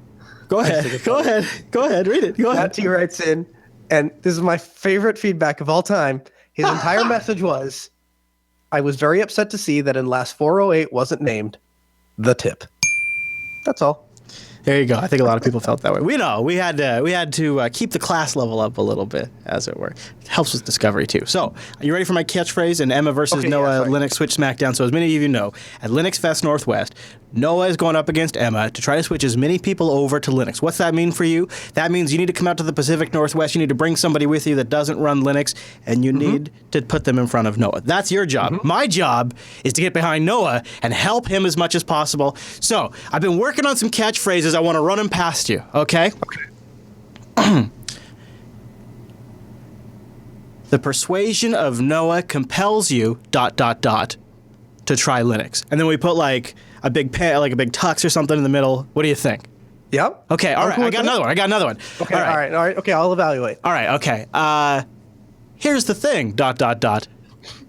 Go ahead. Go ahead. Read it. Go ahead. T writes in, and this is my favorite feedback of all time. His entire message was, "I was very upset to see that in last 408 wasn't named the tip." That's all. There you go. I think a lot of people felt that way. We know we had to keep the class level up a little bit, as it were. It helps with discovery too. So, are you ready for my catchphrase and Emma versus Noah Linux Switch Smackdown? So, as many of you know, at Linux Fest Northwest, Noah is going up against Emma to try to switch as many people over to Linux. What's that mean for you? That means you need to come out to the Pacific Northwest. You need to bring somebody with you that doesn't run Linux, and you need to put them in front of Noah. That's your job. My job is to get behind Noah and help him as much as possible. So, I've been working on some catchphrases. I want to run them past you, okay? The persuasion of Noah compels you ... to try Linux. And then we put like a big tux or something in the middle. What do you think? Yep. Okay, all right. I got another one. Okay, all right. Okay, I'll evaluate. All right, okay. Here's the thing ...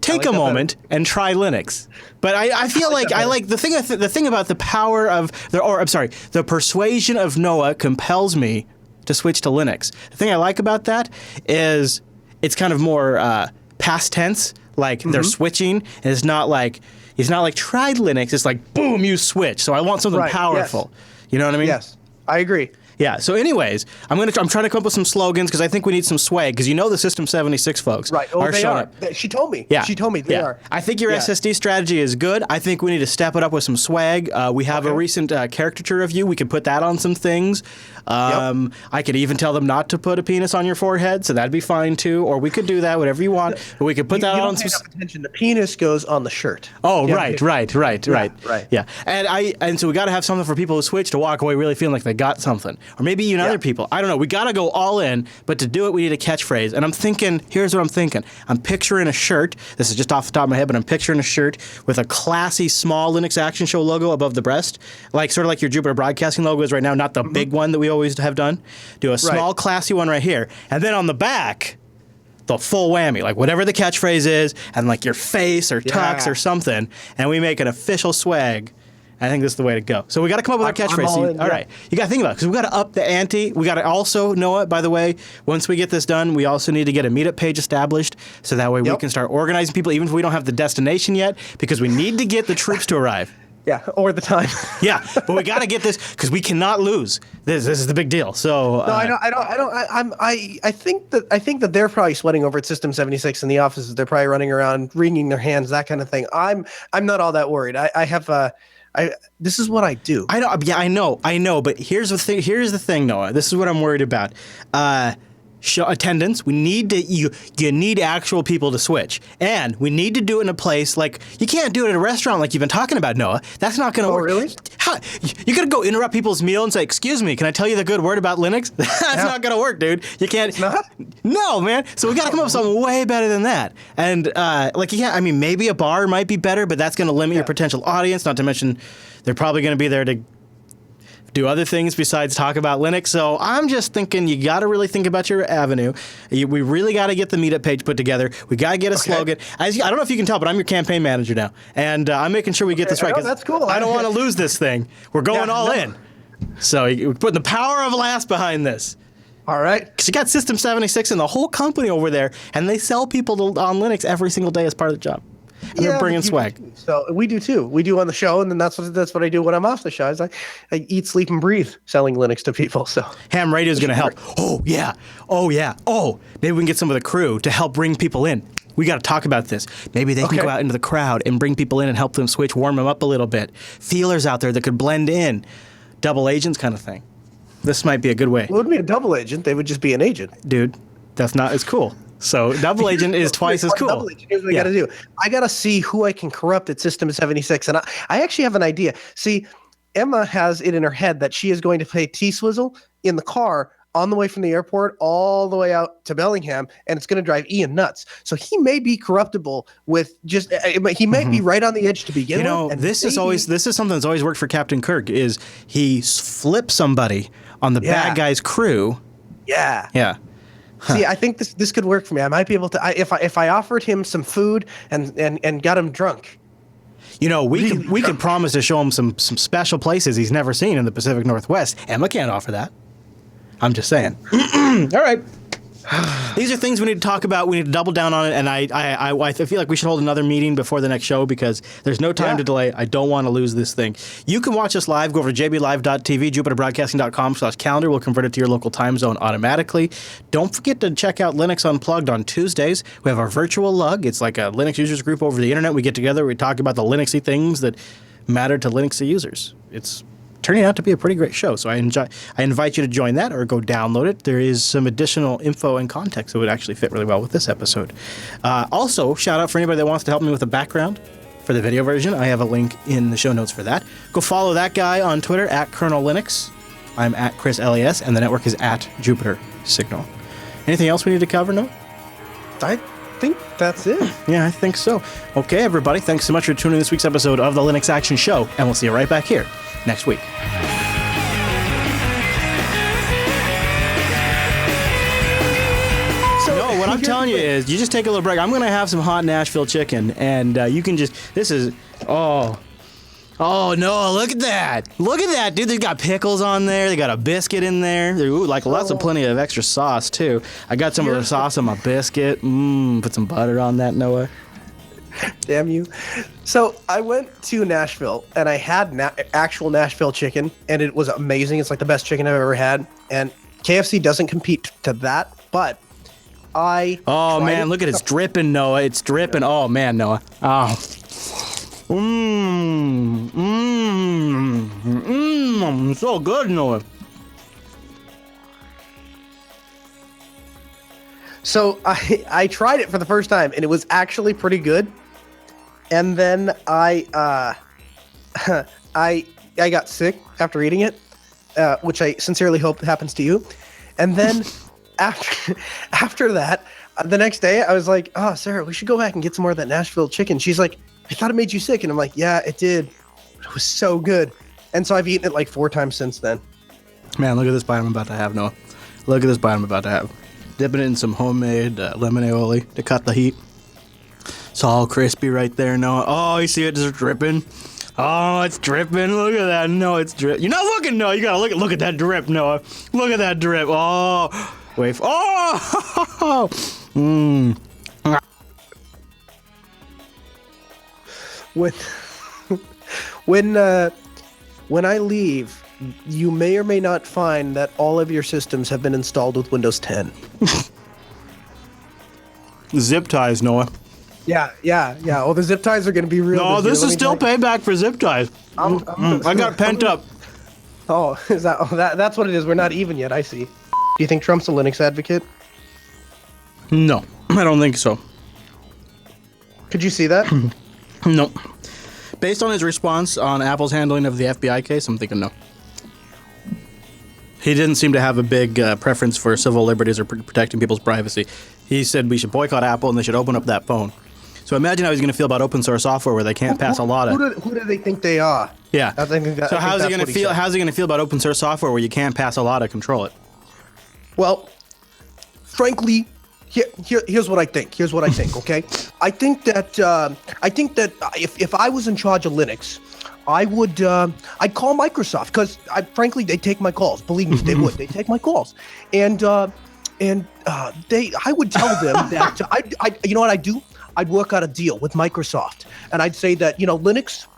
Take a moment and try Linux. But I feel like the thing about the power of the persuasion of Noah compels me to switch to Linux. The thing I like about that is it's kind of more past tense, like they're switching, and it's not like try Linux. It's like boom, you switch. So I want something powerful. Yes. You know what I mean? Yes, I agree. Yeah. So, anyways, I'm trying to come up with some slogans because I think we need some swag. Because the System 76 folks are showing are. up. She told me. Yeah. She told me they are. I think your SSD strategy is good. I think we need to step it up with some swag. We have a recent caricature of you. We could put that on some things. I could even tell them not to put a penis on your forehead, so that'd be fine too. Or we could do that, whatever you want. But we could put that on some. Attention. The penis goes on the shirt. Oh, right. Yeah. And so we got to have something for people who switch to walk away really feeling like they got something. Or maybe even other people. I don't know. We got to go all in, but to do it, we need a catchphrase. And I'm thinking, here's what I'm thinking. I'm picturing a shirt. This is just off the top of my head, but I'm picturing a shirt with a classy small Linux Action Show logo above the breast, sort of like your Jupiter Broadcasting logo is right now, not the big one that we always have done. Do a small, classy one right here. And then on the back, the full whammy, like whatever the catchphrase is, and like your face or tux or something, and we make an official swag. I think this is the way to go. So we got to come up with our catchphrase. All right. You got to think about it, because we got to up the ante. We got to also, Noah, by the way, once we get this done, we also need to get a meetup page established, so that way we can start organizing people, even if we don't have the destination yet, because we need to get the troops to arrive. Yeah, or the time. Yeah, but we got to get this because we cannot lose. This is the big deal. So no, I think that they're probably sweating over at System 76 in the offices. They're probably running around, wringing their hands, that kind of thing. I'm not all that worried. This is what I do. I know. Yeah, I know. But here's the thing, Noah. This is what I'm worried about. Show attendance. We need to. You need actual people to switch, and we need to do it in a place like you can't do it at a restaurant like you've been talking about, Noah. That's not going to work. Really? How, you gotta go interrupt people's meal and say, "Excuse me, can I tell you the good word about Linux?" That's not gonna work, dude. You can't. It's not? No, man. So we gotta come up with something way better than that. And maybe a bar might be better, but that's gonna limit your potential audience. Not to mention, they're probably gonna be there to do other things besides talk about Linux. So I'm just thinking you got to really think about your avenue. We really got to get the meetup page put together. We got to get a slogan. I don't know if you can tell, but I'm your campaign manager now. And I'm making sure we get this right. That's cool. I don't want to lose this thing. We're going all in. So we're putting the power of LAS behind this. All right. Because you got System 76 and the whole company over there, and they sell people on Linux every single day as part of the job. And they're bringing swag. So we do too. We do on the show, and then that's what I do when I'm off the show. I eat, sleep, and breathe selling Linux to people. So ham radio is going to help. Oh yeah. Maybe we can get some of the crew to help bring people in. We got to talk about this. Maybe they can go out into the crowd and bring people in and help them switch, warm them up a little bit. Feelers out there that could blend in, double agents kind of thing. This might be a good way. It wouldn't be a double agent. They would just be an agent. Dude, that's not as cool. So double agent is twice as cool. Double agent. Here's what I got to do. I got to see who I can corrupt at System 76. And I actually have an idea. See, Emma has it in her head that she is going to play T-Swizzle in the car on the way from the airport all the way out to Bellingham, and it's going to drive Ian nuts. So he may be corruptible with just he might be right on the edge to begin with. You know, this is something that's always worked for Captain Kirk is he flips somebody on the bad guy's crew. Yeah. Yeah. Huh. See, I think this could work for me. I might be able to if I offered him some food and got him drunk. You know, we could promise to show him some special places he's never seen in the Pacific Northwest. Emma can't offer that. I'm just saying. All right. These are things we need to talk about. We need to double down on it, and I feel like we should hold another meeting before the next show because there's no time to delay. I don't want to lose this thing. You can watch us live. Go over to jblive.tv, jupiterbroadcasting.com/calendar. We'll convert it to your local time zone automatically. Don't forget to check out Linux Unplugged on Tuesdays. We have our virtual lug. It's like a Linux users group over the internet. We get together. We talk about the Linuxy things that matter to Linuxy users. It's turning out to be a pretty great show, so I invite you to join that or go download it. There is some additional info and context that would actually fit really well with this episode. Also, shout out for anybody that wants to help me with the background for the video version. I have a link in the show notes for that. Go follow that guy on Twitter at Kernel Linux. I'm at Chris LES, and the network is at Jupiter Signal. Anything else we need to cover, no? I think that's it. Yeah, I think so. Okay, everybody, thanks so much for tuning in this week's episode of the Linux Action Show, and we'll see you right back here next week. No, what I'm telling you is, you just take a little break. I'm going to have some hot Nashville chicken, and you can just, oh no, look at that. Look at that, dude. They've got pickles on there. They got a biscuit in there. Plenty of extra sauce, too. I got some of the sauce on my biscuit. Put some butter on that, Noah. Damn you. So I went to Nashville and I had actual Nashville chicken and it was amazing. It's like the best chicken I've ever had. And KFC doesn't compete to that, but Oh man, look at it. It's dripping, Noah. It's dripping. Oh man, Noah. Oh. So good, Noah. So I tried it for the first time and it was actually pretty good. And then I got sick after eating it, which I sincerely hope happens to you. And then after that, the next day I was like, "Oh, Sarah, we should go back and get some more of that Nashville chicken." She's like, "I thought it made you sick," and I'm like, "Yeah, it did. It was so good." And so I've eaten it like 4 times since then. Man, look at this bite I'm about to have, Noah. Look at this bite I'm about to have. Dipping it in some homemade lemon aioli to cut the heat. It's all crispy right there, Noah. Oh, you see it just dripping? Oh, it's dripping. Look at that. No, it's drip. You're not looking, Noah. You gotta look at that drip, Noah. Look at that drip. Oh, wait. Oh, When I leave, you may or may not find that all of your systems have been installed with Windows 10. Zip ties, Noah. Yeah. Oh, the zip ties are going to be real. No, this is still payback for zip ties. I got pent up. Oh, is that? Oh, that's what it is. We're not even yet. I see. Do you think Trump's a Linux advocate? No, I don't think so. Could you see that? No. Based on his response on Apple's handling of the FBI case, I'm thinking no. He didn't seem to have a big preference for civil liberties or protecting people's privacy. He said we should boycott Apple and they should open up that phone. So imagine how he's going to feel about open source software where they can't pass a law. Who do they think they are? Yeah. So how's he going to feel? How's he going to feel about open source software where you can't pass a law to control it? Well, frankly, here's what I think. Here's what I think. Okay, I think that if I was in charge of Linux, I'd call Microsoft because frankly they take my calls. Believe me, they would. They take my calls, and I would tell them that you know what I'd do? I'd work out a deal with Microsoft, and I'd say that Linux.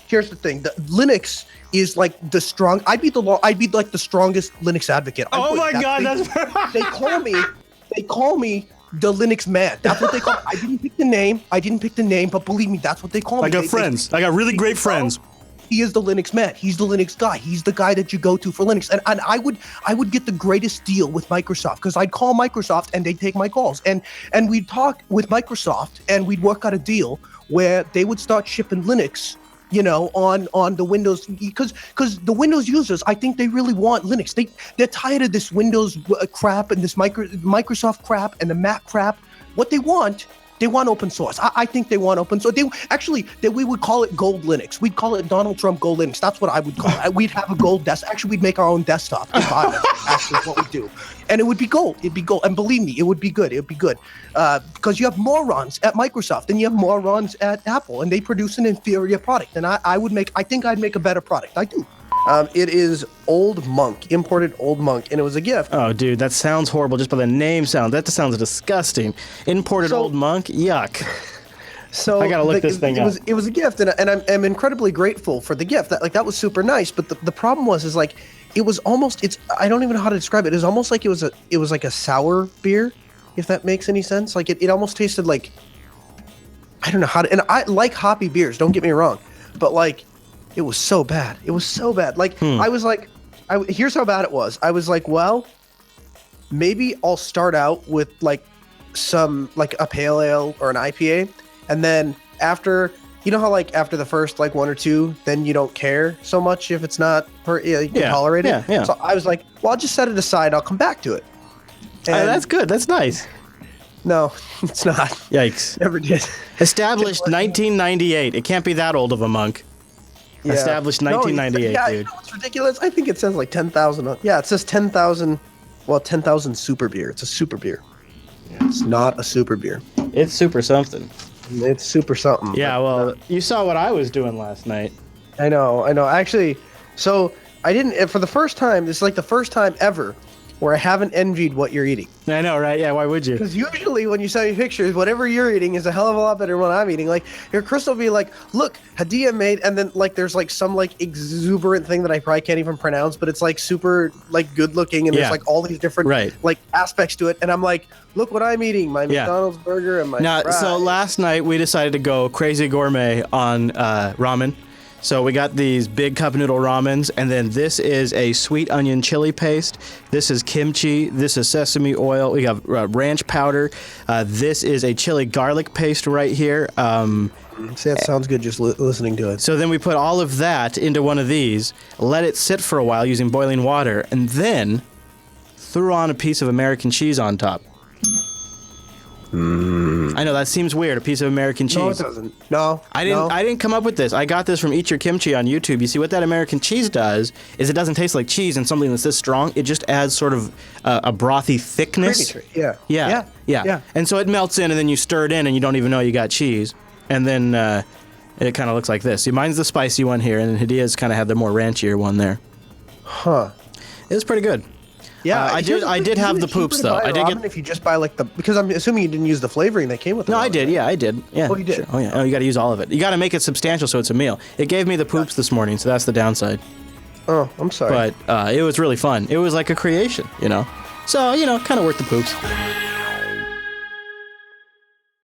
Here's the thing: Linux is like the strong. I'd be like the strongest Linux advocate. Oh my God, that's they call me the Linux man. That's what they call me. I didn't pick the name, but believe me, that's what they call me. I got friends. I got really great friends. He is the Linux man. He's the Linux guy. He's the guy that you go to for Linux. And I would get the greatest deal with Microsoft because I'd call Microsoft and they'd take my calls. And we'd talk with Microsoft and we'd work out a deal where they would start shipping Linux, on the Windows, because the Windows users, I think they really want Linux. They're tired of this Windows crap and this Microsoft crap and the Mac crap. What they want open source. I think they want open source. We would call it Gold Linux. We'd call it Donald Trump Gold Linux. That's what I would call it. We'd have a gold desk. Actually, we'd make our own desktop. Actually, what we do. And it would be gold. It'd be gold. And believe me, it would be good. It would be good. Because you have morons at Microsoft and you have morons at Apple, and they produce an inferior product. And I think I'd make a better product. I do. It is Old Monk, imported Old Monk, and it was a gift. Oh, dude, that sounds horrible just by the name sound. That just sounds disgusting. Imported Old Monk? Yuck. So I gotta look this thing up. It was a gift, and I'm incredibly grateful for the gift. That was super nice. But the problem was it was almost I don't even know how to describe it. It was almost like it was like a sour beer, if that makes any sense. Like it almost tasted like, I don't know how to. And I like hoppy beers. Don't get me wrong, but it was so bad. It was so bad. I was like, here's how bad it was. I was like, well, maybe I'll start out with some a pale ale or an IPA, and then after, how after the first 1 or 2, then you don't care so much if it's not you can tolerate it. Yeah. So I was like, well, I'll just set it aside. I'll come back to it. And that's good. That's nice. No, it's not. Yikes. Never did. Established 1998. It can't be that old of a monk. Yeah. Established 1998, dude. It's ridiculous. I think it says 10,000. Yeah, it says 10,000. Well, 10,000 super beer. It's a super beer. It's not a super beer. It's super something. It's super something. Yeah, well, you saw what I was doing last night. I know. Actually, so I didn't. For the first time, this is the first time ever where I haven't envied what you're eating. I know, right? Yeah, why would you? Because usually when you send me pictures, whatever you're eating is a hell of a lot better than what I'm eating. Like, your Crystal will be like, look, Hadia made, and then like there's like some like exuberant thing that I probably can't even pronounce, but it's like super like good looking, and there's like all these different like aspects to it, and I'm like, look what I'm eating, my McDonald's burger and my fries. So last night we decided to go crazy gourmet on ramen. So we got these big cup noodle ramens, and then this is a sweet onion chili paste. This is kimchi. This is sesame oil. We have ranch powder. This is a chili garlic paste right here. See, that sounds good just listening to it. So then we put all of that into one of these, let it sit for a while using boiling water, and then threw on a piece of American cheese on top. I know that seems weird, a piece of American cheese. No, it doesn't. No, I didn't come up with this. I got this from Eat Your Kimchi on YouTube. You see, what that American cheese does is it doesn't taste like cheese and something that's this strong. It just adds sort of a brothy thickness. Yeah. And so it melts in, and then you stir it in, and you don't even know you got cheese. And then it kind of looks like this. See, mine's the spicy one here, and Hadia's kind of had the more ranchier one there. Huh. It was pretty good. Yeah, I did have the poops though. I did get if you just buy like because I'm assuming you didn't use the flavoring that came with it. No, I did. Yeah, I did. Yeah. Oh, you did. Sure. Oh, yeah. Oh, you got to use all of it. You got to make it substantial so it's a meal. It gave me the poops this morning, so that's the downside. Oh, I'm sorry. But it was really fun. It was like a creation, you know. So, kind of worth the poops.